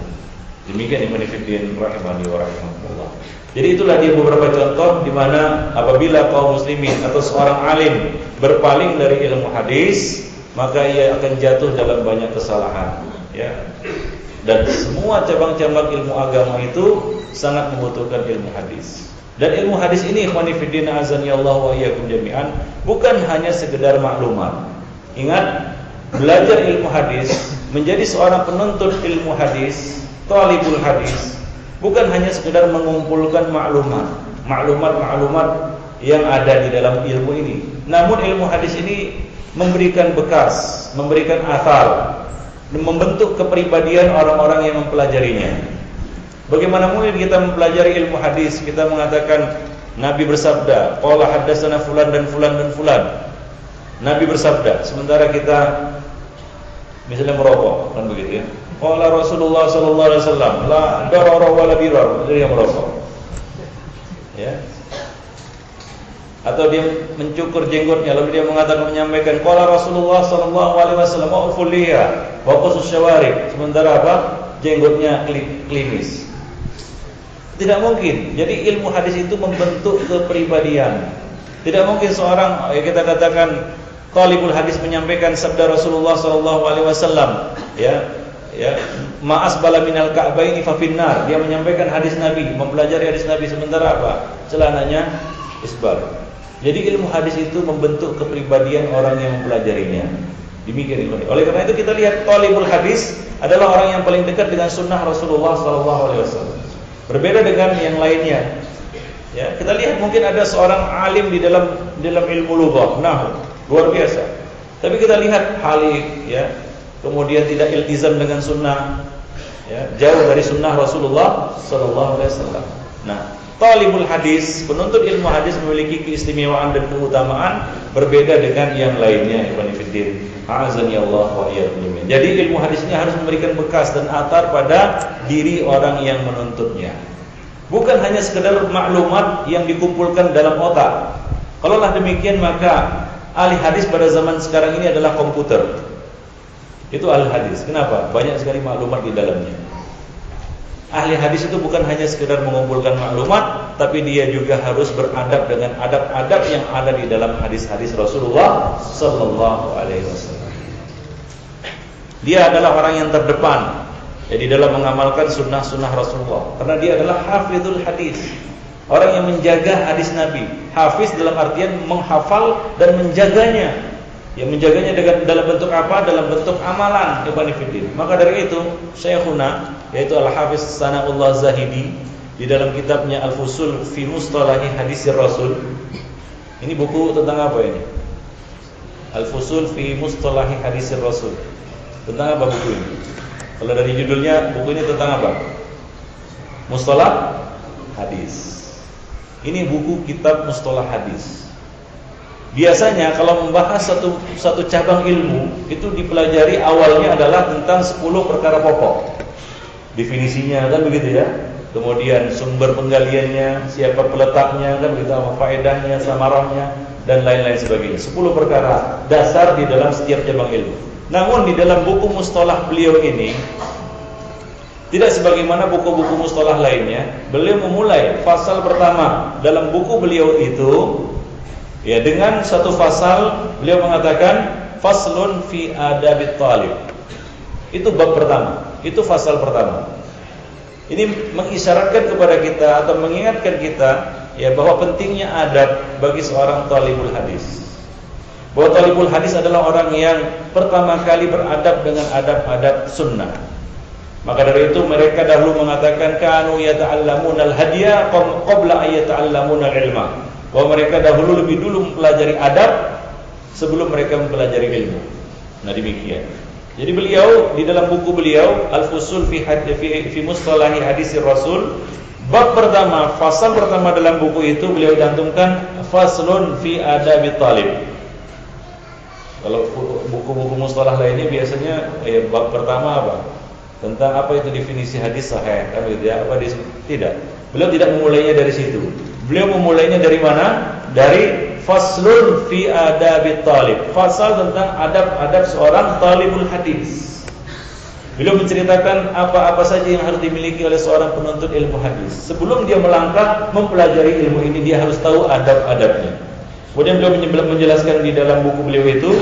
Demikian Ibnu Fiddin rahimani wa rahimakumullah. Jadi itulah dia beberapa contoh di mana apabila kaum muslimin atau seorang alim berpaling dari ilmu hadis, maka ia akan jatuh dalam banyak kesalahan, ya. Dan semua cabang-cabang ilmu agama itu sangat membutuhkan ilmu hadis. Dan ilmu hadis ini ikhwani fillah azanillahu wa iyyakum jami'an bukan hanya sekedar maklumat. Ingat, belajar ilmu hadis, menjadi seorang penuntut ilmu hadis, talibul hadis, bukan hanya sekedar mengumpulkan maklumat yang ada di dalam ilmu ini. Namun ilmu hadis ini memberikan bekas, memberikan athar, membentuk kepribadian orang-orang yang mempelajarinya. Bagaimana mungkin kita mempelajari ilmu hadis, kita mengatakan Nabi bersabda, qala haddatsana fulan dan fulan dan fulan. Nabi bersabda, sementara kita misalnya merokok, kan begitu ya. Qala Rasulullah sallallahu alaihi wasallam, la darara wa la dirar, jadi yang merokok. Ya. Atau dia mencukur jenggotnya lalu dia menyampaikan qala Rasulullah sallallahu alaihi wasallam wa'ful liha wa qusus syawarib, sementara apa? Jenggotnya klimis. Tidak mungkin. Jadi ilmu hadis itu membentuk kepribadian. Tidak mungkin seorang kita katakan talibul hadis menyampaikan sabda Rasulullah sallallahu alaihi wasallam, ya, ma'as bala minal ka'baini fa finnar. Dia menyampaikan hadis Nabi, mempelajari hadis Nabi, sementara apa? Celananya isbar. Jadi ilmu hadis itu membentuk kepribadian orang yang mempelajarinya. Demikian. Oleh karena itu kita lihat talibul hadis adalah orang yang paling dekat dengan sunnah Rasulullah sallallahu alaihi wasallam. Berbeda dengan yang lainnya. Ya, kita lihat mungkin ada seorang alim di dalam ilmu lughah, nahwu, luar biasa. Tapi kita lihat halik, ya, kemudian tidak iltizam dengan sunnah, ya, jauh dari sunnah Rasulullah sallallahu alaihi wasallam. Nah, talibul hadis, penuntut ilmu hadis memiliki keistimewaan dan keutamaan berbeda dengan yang lainnya. Ibn Fiddin, azani Allah wa iyyakum. Jadi ilmu hadis ini harus memberikan bekas dan athar pada diri orang yang menuntutnya. Bukan hanya sekedar maklumat yang dikumpulkan dalam otak. Kalaulah demikian maka ahli hadis pada zaman sekarang ini adalah komputer. Itu ahli hadis. Kenapa? Banyak sekali maklumat di dalamnya. Ahli hadis itu bukan hanya sekedar mengumpulkan maklumat, tapi dia juga harus beradab dengan adab-adab yang ada di dalam hadis-hadis Rasulullah sallallahu alaihi wasallam. Dia adalah orang yang terdepan di dalam mengamalkan sunnah-sunnah Rasulullah, karena dia adalah hafizul hadis, orang yang menjaga hadis Nabi. Hafiz dalam artian menghafal dan menjaganya. Ya, menjaganya dalam bentuk apa? Dalam bentuk amalan. Maka dari itu Syekhuna, yaitu Al-Hafiz Sana'ullah Zahidi, di dalam kitabnya Al-Fusul fi Mustalahi Hadisir Rasul. Ini buku tentang apa ini? Al-Fusul fi Mustalahi Hadisir Rasul. Tentang apa buku ini? Kalau dari judulnya, buku ini tentang apa? Mustalah hadis. Ini buku kitab mustalah hadis. Biasanya kalau membahas satu cabang ilmu itu dipelajari awalnya adalah tentang 10 perkara pokok. Definisinya kan begitu ya. Kemudian sumber penggaliannya, siapa peletaknya kan begitu, apa faedahnya, samarahnya dan lain-lain sebagainya. 10 perkara dasar di dalam setiap cabang ilmu. Namun di dalam buku mustalah beliau ini tidak sebagaimana buku-buku mustalah lainnya. Beliau memulai fasal pertama dalam buku beliau itu ya dengan satu fasal. Beliau mengatakan faslun fi adabit talib. Itu bab pertama, itu fasal pertama. Ini mengisyaratkan kepada kita atau mengingatkan kita ya bahwa pentingnya adab bagi seorang talibul hadis. Bahwa talibul hadis adalah orang yang pertama kali beradab dengan adab-adab sunnah. Maka dari itu mereka dahulu mengatakan kanu yata'allamuna al-hadiya qabla ay yata'allamuna al-ilma. Bahwa mereka dahulu lebih dulu mempelajari adab sebelum mereka mempelajari ilmu. Nah demikian. Jadi beliau di dalam buku beliau Al-Fusul fi Mustalahi Hadisir Rasul, bab pertama, fasal pertama dalam buku itu beliau cantumkan faslun fi adabit talib. Kalau buku-buku mustalah lainnya biasanya bab pertama apa? Tentang apa itu definisi hadis sahih, kan gitu ya? Apa tidak. Beliau tidak memulainya dari situ. Beliau memulainya dari mana? Dari faslun fi adabit talib. Fasal tentang adab-adab seorang talibul hadis. Beliau menceritakan apa-apa saja yang harus dimiliki oleh seorang penuntut ilmu hadis. Sebelum dia melangkah mempelajari ilmu ini, dia harus tahu adab-adabnya. Kemudian beliau menjelaskan di dalam buku beliau itu,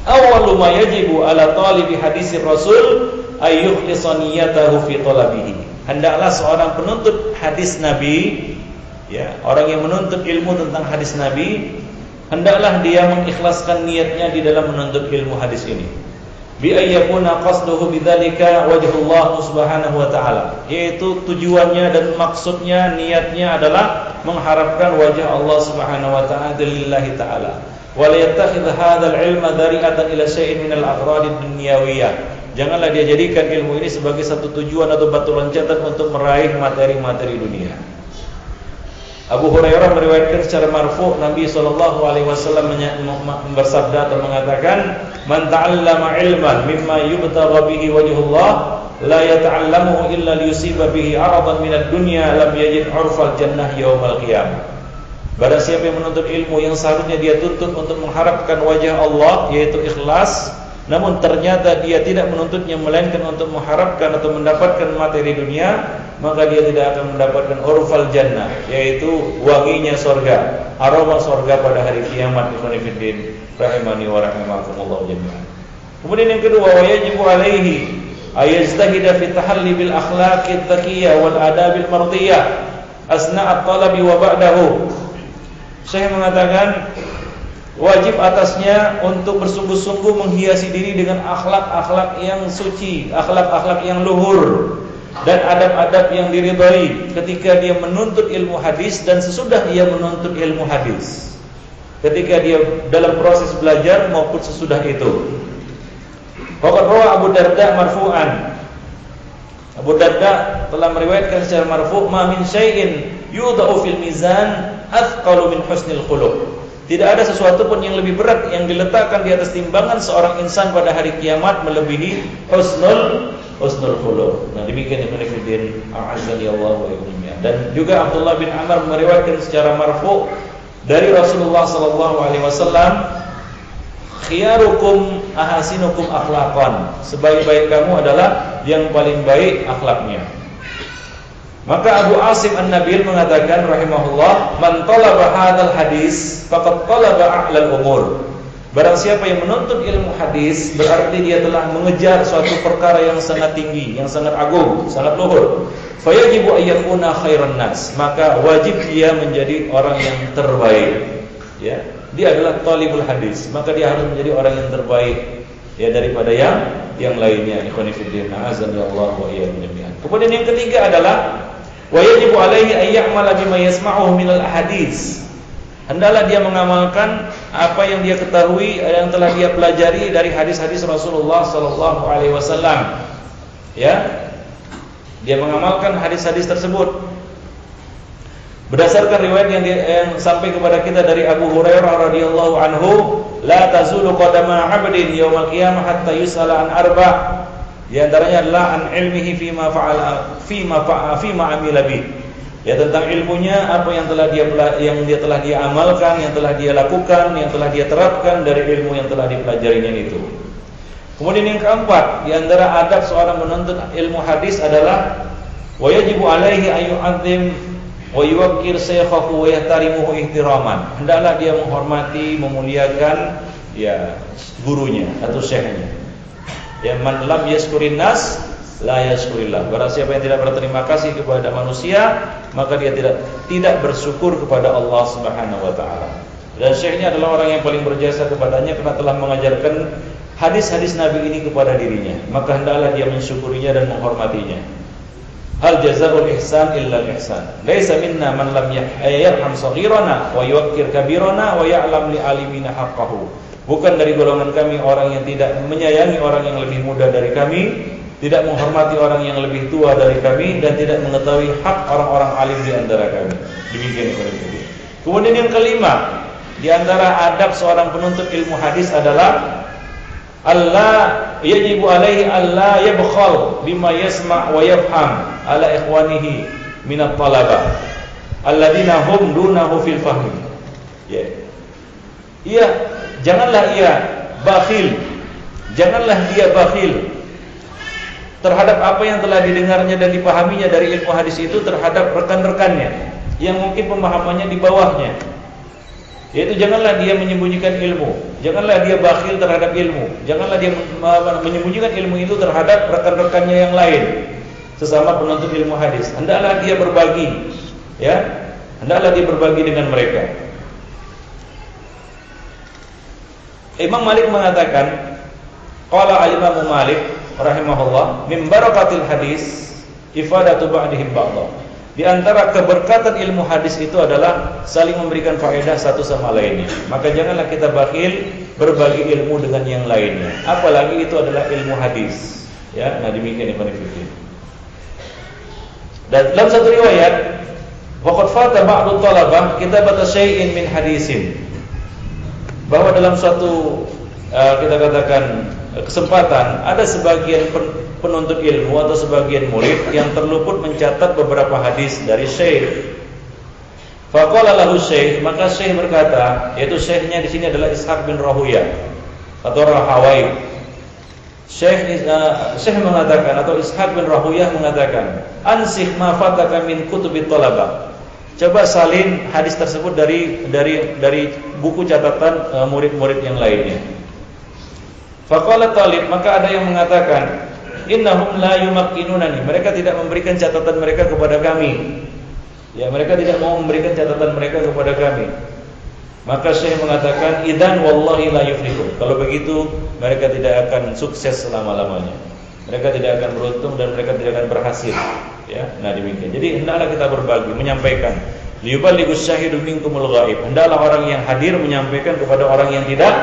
awwalu ma yajibu ala talibi hadisir rasul ayyukhlisa niyatahu fi talabihi. Hendaklah seorang penuntut hadis Nabi, ya, orang yang menuntut ilmu tentang hadis Nabi, hendaklah dia mengikhlaskan niatnya di dalam menuntut ilmu hadis ini. Bi ayyakuna qasduhu bidzalika wajhullah subhanahu wa ta'ala, yaitu tujuannya dan maksudnya, niatnya adalah mengharapkan wajah Allah subhanahu wa ta'ala lillahi ta'ala. Wa la yattakhidh hadzal ilma dhari'atan ila syai'in minal aghrad ad-dunyawiyah. Janganlah dia jadikan ilmu ini sebagai satu tujuan atau batu loncatan untuk meraih materi-materi dunia. Abu Hurairah meriwayatkan secara marfu' Nabi SAW bersabda atau mengatakan, "Man ta'allama ilman mimma yubtagha bihi wajhullah la yata'allamuhu illa liyusiba bihi 'aradan minad dunya lam yajid 'urfal jannah yaumal qiyamah." Barang siapa yang menuntut ilmu yang seharusnya dia tuntut untuk mengharapkan wajah Allah, yaitu ikhlas, namun ternyata dia tidak menuntutnya melainkan untuk mengharapkan atau mendapatkan materi dunia, maka dia tidak akan mendapatkan urfal jannah, yaitu wanginya surga, aroma surga pada hari kiamat. Ikhwanifiddin rahimani wa rahimakumullah jami'an. Kemudian yang kedua, wa yajibu alaihi ayajtahida fi tahalli bil akhlaqid dzakiyah wal adabil mardiyah asna at-talabi wa ba'dahu. Saya mengatakan wajib atasnya untuk bersungguh-sungguh menghiasi diri dengan akhlak-akhlak yang suci, akhlak-akhlak yang luhur, dan adab-adab yang diridhai ketika dia menuntut ilmu hadis dan sesudah dia menuntut ilmu hadis, ketika dia dalam proses belajar maupun sesudah itu. Waqad rawa Abu Darda marfu'an. Abu Darda telah meriwayatkan secara marfu', "Ma min syai'in yudha'u fil mizan athqalu min husnil khuluq." Tidak ada sesuatu pun yang lebih berat yang diletakkan di atas timbangan seorang insan pada hari kiamat melebihi husnul khuluq. Nah demikian Ibnu Fiddin a'azzani Allah wa iyyakum. Dan juga Abdullah bin Amr meriwayatkan secara marfu dari Rasulullah sallallahu alaihi wasallam, "Khiyarukum ahasinukum akhlaqan." Sebaik-baik kamu adalah yang paling baik akhlaknya. Maka Abu Asim An-Nabil mengatakan rahimahullah, "Man talaba hadzal hadis faqad talaba a'lal umur." Barang siapa yang menuntut ilmu hadis, berarti dia telah mengejar suatu perkara yang sangat tinggi, yang sangat agung, sangat luhur. Fayajibu ayyakuna khairan nas, maka wajib dia menjadi orang yang terbaik. Ya, dia adalah talibul hadis, maka dia harus menjadi orang yang terbaik ya daripada yang lainnya. Ikhwani fillah, azza Allah wa iyyakum jami'an. Kemudian yang ketiga adalah wa yajibu alaihi ay ya'mala bima yasma'uhu minal ahadits. Hendaklah dia mengamalkan apa yang dia ketahui, yang telah dia pelajari dari hadis-hadis Rasulullah sallallahu alaihi wasallam. Ya. Dia mengamalkan hadis-hadis tersebut. Berdasarkan riwayat yang sampai kepada kita dari Abu Hurairah radhiyallahu anhu, la tazulu qadama 'abdin yaumal qiyamah hatta yus'ala an arba'. Di antaranya adalah an ilmihi fima amila bih. Ya, tentang ilmunya, apa yang telah dia amalkan, yang telah dia lakukan, yang telah dia terapkan dari ilmu yang telah dipelajarinya itu. Kemudian yang keempat, di antara adab seorang menuntut ilmu hadis adalah wa yajibu alaihi ayyu'azzim wa yuwaqqir shaykhahu wa yahtarimuhu ihtiraman. Hendaklah dia menghormati, memuliakan ya gurunya atau syekhnya. Ya, man lam yashkurin nas la yashkurillah. Barang siapa yang tidak berterima kasih kepada manusia, maka dia tidak bersyukur kepada Allah Subhanahu wa taala. Dan syekhnya adalah orang yang paling berjasa kepadanya karena telah mengajarkan hadis-hadis Nabi ini kepada dirinya, maka hendaklah dia mensyukurinya dan menghormatinya. Hal jazaa'ul ihsan illa al-ihsan. Laisa minna man lam yarham saghirana wa yuwaqqir kabirana wa ya'lam li alimina haqqahu. Bukan dari golongan kami orang yang tidak menyayangi orang yang lebih muda dari kami, tidak menghormati orang yang lebih tua dari kami, dan tidak mengetahui hak orang-orang alim di antara kami. Demikian itu. Kemudian yang kelima, di antara adab seorang penuntut ilmu hadis adalah Allah yajibu alaihi alla yabkhal bima yasma' wa yafham ala ikhwanihi minat talabah alladziina hum dunahu fil fahmi. Ya. Iya, janganlah ia bakhil. Janganlah dia bakhil terhadap apa yang telah didengarnya dan dipahaminya dari ilmu hadis itu terhadap rekan-rekannya yang mungkin pemahamannya di bawahnya. Yaitu janganlah dia menyembunyikan ilmu, janganlah dia bakhil terhadap ilmu, janganlah dia menyembunyikan ilmu itu terhadap rekan-rekannya yang lain, sesama penuntut ilmu hadis. Hendaklah dia berbagi, ya, hendaklah dia berbagi dengan mereka. Imam Malik mengatakan, qala al-Imam Malik rahimahullah, min barakatil hadis ifadatu ba'dihim ba'dha. Di antara keberkatan ilmu hadis itu adalah saling memberikan faedah satu sama lainnya. Maka janganlah kita bakhil berbagi ilmu dengan yang lainnya, apalagi itu adalah ilmu hadis. Ya, nah demikian Ibnu Fiqih. Dan dalam satu riwayat, waqad fata ba'du talabah kitabata syai'in min hadisin. Bahwa dalam suatu kita katakan kesempatan, ada sebagian penuntut ilmu atau sebagian murid yang terluput mencatat beberapa hadis dari syekh. Faqala lahu syekh, maka syekh berkata, yaitu syekhnya di sini adalah Ishaq bin Rahuyah atau Rahawai. Syekh mengatakan, atau Ishaq bin Rahuyah mengatakan, ansih ma fataka min kutubit talabah. Coba salin hadis tersebut dari buku catatan murid-murid yang lainnya. Faqala talib, maka ada yang mengatakan, innahum la yumakkinunani, mereka tidak memberikan catatan mereka kepada kami. Ya, mereka tidak mau memberikan catatan mereka kepada kami. Maka Syekh mengatakan, idzan wallahi la yuflihun. Kalau begitu, mereka tidak akan sukses selama-lamanya. Mereka tidak akan beruntung dan mereka tidak akan berhasil. Ya, nah demikian. Jadi hendaklah kita berbagi, menyampaikan. Liyuballighus syahidu minkumul ghaib. Hendaklah orang yang hadir menyampaikan kepada orang yang tidak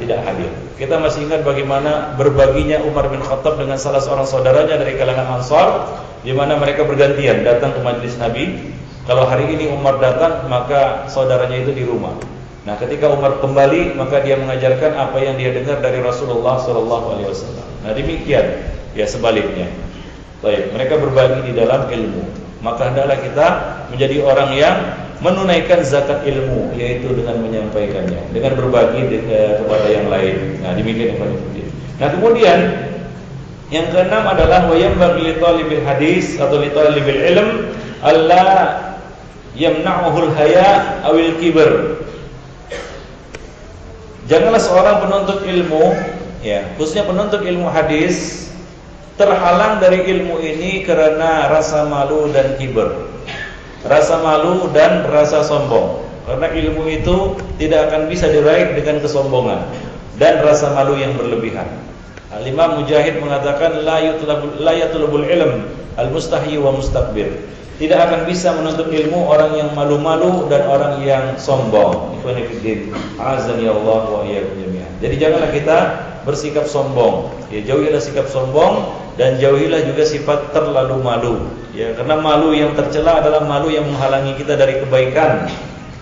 hadir. Kita masih ingat bagaimana berbaginya Umar bin Khattab dengan salah seorang saudaranya dari kalangan Ansar, di mana mereka bergantian datang ke majelis Nabi. Kalau hari ini Umar datang, maka saudaranya itu di rumah. Nah, ketika Umar kembali, maka dia mengajarkan apa yang dia dengar dari Rasulullah SAW. Nah, demikian ya sebaliknya. Baik, mereka berbagi di dalam ilmu. Maka hendaklah kita menjadi orang yang menunaikan zakat ilmu, yaitu dengan menyampaikannya, dengan berbagi kepada yang lain. Nah, demikian yang paling penting. Nah, kemudian yang keenam adalah wa yanbaghi li talibil hadis atau li talibil ilm alla yamna'uhul haya awil kibr. Janganlah seorang penuntut ilmu, ya, khususnya penuntut ilmu hadis, terhalang dari ilmu ini karena rasa malu dan kibr. Rasa malu dan rasa sombong. Karena ilmu itu tidak akan bisa diraih dengan kesombongan dan rasa malu yang berlebihan. Al-Imam Mujahid mengatakan la yatlubul ilm al-mustahyi wa mustakbir. Tidak akan bisa menuntut ilmu orang yang malu-malu dan orang yang sombong. Azani Allah wa iyyakum jami'an. Jadi janganlah kita bersikap sombong. Ya, jauhilah sikap sombong dan jauhilah juga sifat terlalu malu. Ya, karena malu yang tercela adalah malu yang menghalangi kita dari kebaikan.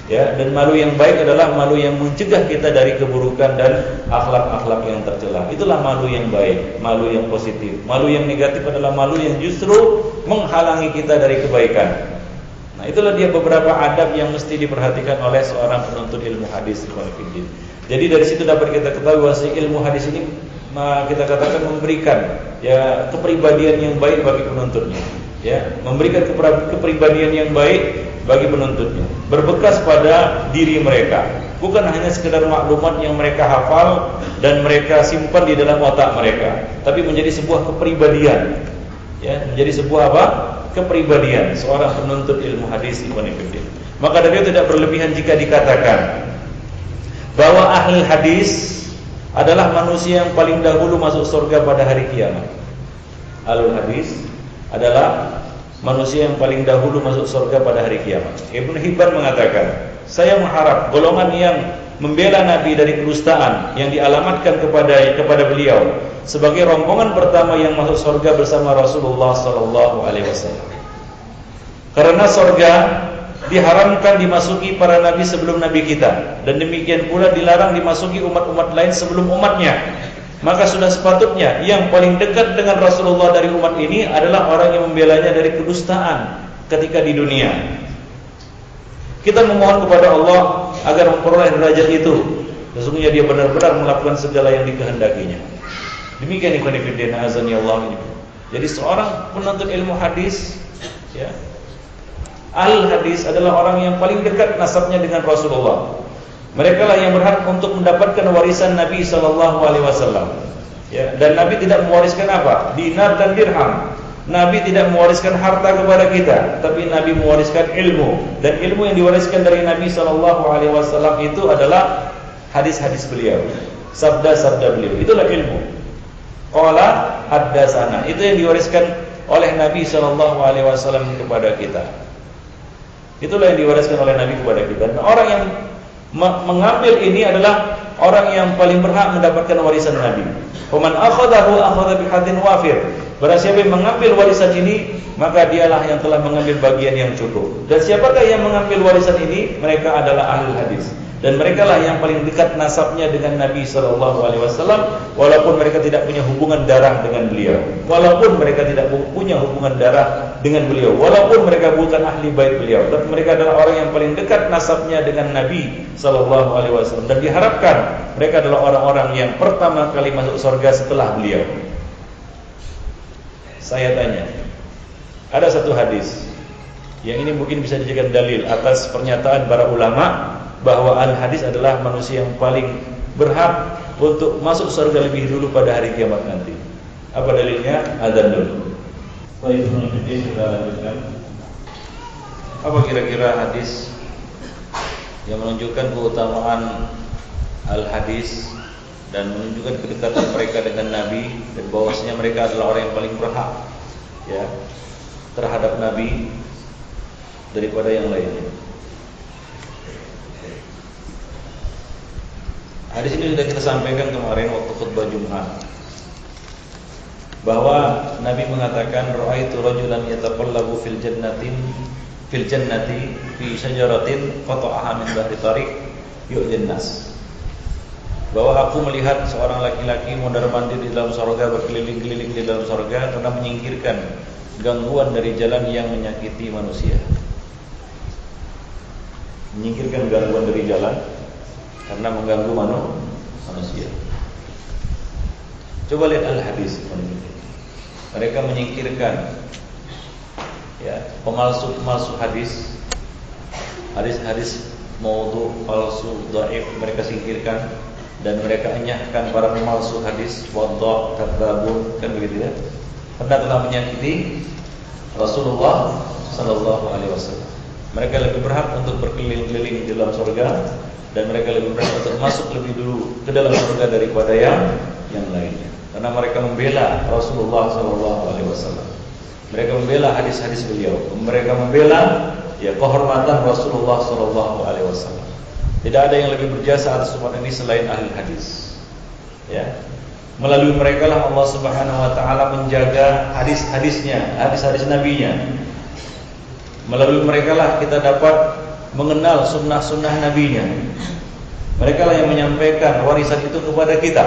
Ya, dan malu yang baik adalah malu yang mencegah kita dari keburukan dan akhlak-akhlak yang tercela. Itulah malu yang baik, malu yang positif. Malu yang negatif adalah malu yang justru menghalangi kita dari kebaikan. Nah, itulah dia beberapa adab yang mesti diperhatikan oleh seorang penuntut ilmu hadis. Jadi dari situ dapat kita ketahui bahwa ilmu hadis ini kita katakan memberikan ya kepribadian yang baik bagi penuntutnya. Ya, memberikan kepribadian yang baik bagi penuntutnya, berbekas pada diri mereka, bukan hanya sekedar maklumat yang mereka hafal dan mereka simpan di dalam otak mereka, tapi menjadi sebuah kepribadian. Ya, menjadi sebuah apa? Kepribadian seorang penuntut ilmu hadis. Maka dari itu tidak berlebihan jika dikatakan bahwa ahli hadis adalah manusia yang paling dahulu masuk surga pada hari kiamat. Ahli hadis adalah manusia yang paling dahulu masuk surga pada hari kiamat. Ibnu Hibban mengatakan, saya mengharap golongan yang membela Nabi dari kedustaan yang dialamatkan kepada beliau sebagai rombongan pertama yang masuk surga bersama Rasulullah sallallahu alaihi wasallam. Karena surga diharamkan dimasuki para nabi sebelum nabi kita, dan demikian pula dilarang dimasuki umat-umat lain sebelum umatnya. Maka sudah sepatutnya yang paling dekat dengan Rasulullah dari umat ini adalah orang yang membelanya dari kedustaan ketika di dunia. Kita memohon kepada Allah agar memperoleh derajat itu. Sesungguhnya dia benar-benar melakukan segala yang dikehendakinya. Demikian ikhwan fillah azani Allah. Jadi seorang penuntut ilmu hadis, ya, ahli hadis adalah orang yang paling dekat nasabnya dengan Rasulullah. Mereka lah yang berhak untuk mendapatkan warisan Nabi sallallahu alaihi wasallam. Ya, dan Nabi tidak mewariskan apa? Dinar dan dirham. Nabi tidak mewariskan harta kepada kita, tapi Nabi mewariskan ilmu. Dan ilmu yang diwariskan dari Nabi sallallahu alaihi wasallam itu adalah hadis-hadis beliau, sabda-sabda beliau. Itulah ilmu. Qala haddatsana. Itu yang diwariskan oleh Nabi sallallahu alaihi wasallam kepada kita. Itulah yang diwariskan oleh Nabi kepada kita. Nah, orang yang mengambil ini adalah orang yang paling berhak mendapatkan warisan Nabi. Faman akhadahu akhadha bihadin wafir. Barang siapa yang mengambil warisan ini, maka dialah yang telah mengambil bagian yang cukup. Dan siapakah yang mengambil warisan ini? Mereka adalah ahli hadis. Dan mereka lah yang paling dekat nasabnya dengan Nabi sallallahu alaihi wasallam, walaupun mereka tidak punya hubungan darah dengan beliau. Walaupun mereka tidak punya hubungan darah dengan beliau, walaupun mereka bukan ahli bait beliau, tapi mereka adalah orang yang paling dekat nasabnya dengan Nabi sallallahu alaihi wasallam, dan diharapkan mereka adalah orang-orang yang pertama kali masuk surga setelah beliau. Saya tanya, ada satu hadis yang ini mungkin bisa dijadikan dalil atas pernyataan para ulama bahwa al-hadis adalah manusia yang paling berhak untuk masuk surga lebih dulu pada hari kiamat nanti. Apa dalilnya? Adzan dulu. Baik, kita lanjutkan. Apa kira-kira hadis yang menunjukkan keutamaan al-hadis dan menunjukkan kedekatan mereka dengan Nabi, dan bahwasanya mereka adalah orang yang paling berhak, ya, terhadap Nabi daripada yang lainnya. Hadis ini sudah kita sampaikan kemarin waktu khutbah Jumat, bahwa Nabi mengatakan ra'aitu rajulan yataqallabu fil jannati fi syajaratin qata'aha min dhahri tariq yu'din nas. Bahwa aku melihat seorang laki-laki mondar-mandir di dalam surga, berkeliling-keliling di dalam surga karena menyingkirkan gangguan dari jalan yang menyakiti manusia. Menyingkirkan gangguan dari jalan karena mengganggu manusia. Coba lihat al-hadis. Mereka menyingkirkan, ya, pemalsu hadis, hadis maudhu, palsu, dhaif, mereka singkirkan, dan mereka enyahkan para pemalsu hadis, wadha, kadzabun, kan begitu ya. Karena telah menyakiti Rasulullah sallallahu alaihi wasallam. Mereka lebih berhak untuk berkeliling-keliling di dalam surga, dan mereka lebih berhak untuk masuk lebih dulu ke dalam surga daripada yang lainnya. Karena mereka membela Rasulullah sallallahu alaihi wasallam. Mereka membela hadis-hadis beliau. Mereka membela, ya, kehormatan Rasulullah sallallahu alaihi wasallam. Tidak ada yang lebih berjasa atas umat ini selain ahli hadis. Ya. Melalui mereka lah Allah Subhanahu wa taala menjaga hadis-hadisnya, hadis-hadis nabinya. Melalui mereka lah kita dapat mengenal sunnah-sunnah nabinya. Mereka lah yang menyampaikan warisan itu kepada kita.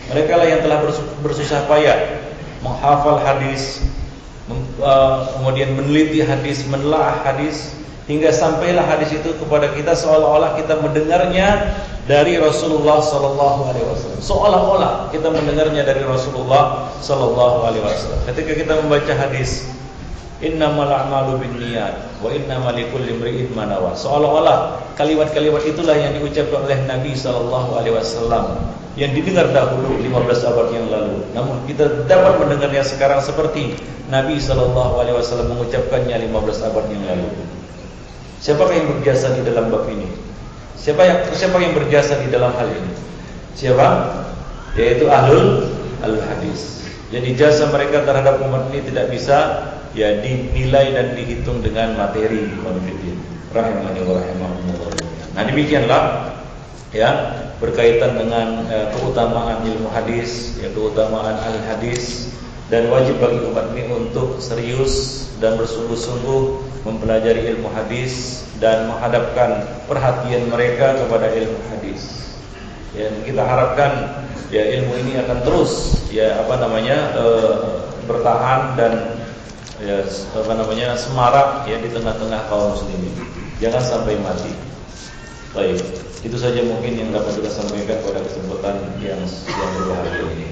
Mereka lah yang telah bersusah payah menghafal hadis, kemudian meneliti hadis, menelaah hadis, hingga sampailah hadis itu kepada kita seolah-olah kita mendengarnya dari Rasulullah sallallahu alaihi wasallam. Seolah-olah kita mendengarnya dari Rasulullah sallallahu alaihi wasallam. Ketika kita membaca hadis, innamal a'malu binniyat wa innamal likulli imri'in ma nawa. Seolah-olah kalimat-kalimat itulah yang diucapkan oleh Nabi sallallahu alaihi wasallam yang didengar dahulu 15 abad yang lalu. Namun kita dapat mendengarnya sekarang seperti Nabi sallallahu alaihi wasallam mengucapkannya 15 abad yang lalu. Siapakah yang berjasa di dalam bab ini? Siapa yang berjasa di dalam hal ini? Siapa? Yaitu ahlul hadis. Jadi jasa mereka terhadap umat ini tidak bisa ya dinilai dan dihitung dengan materi konfidin. Rahimani wa rahimakumullah. Nah, demikianlah ya berkaitan dengan keutamaan ilmu hadis, ya keutamaan ahli hadis, dan wajib bagi umat ini untuk serius dan bersungguh-sungguh mempelajari ilmu hadis dan menghadapkan perhatian mereka kepada ilmu hadis. Ya, kita harapkan ya ilmu ini akan terus ya bertahan dan ya semarak ya di tengah-tengah kaum muslimin. Jangan sampai mati. Baik, itu saja mungkin yang dapat kita sampaikan pada kesempatan yang berbahagia ini.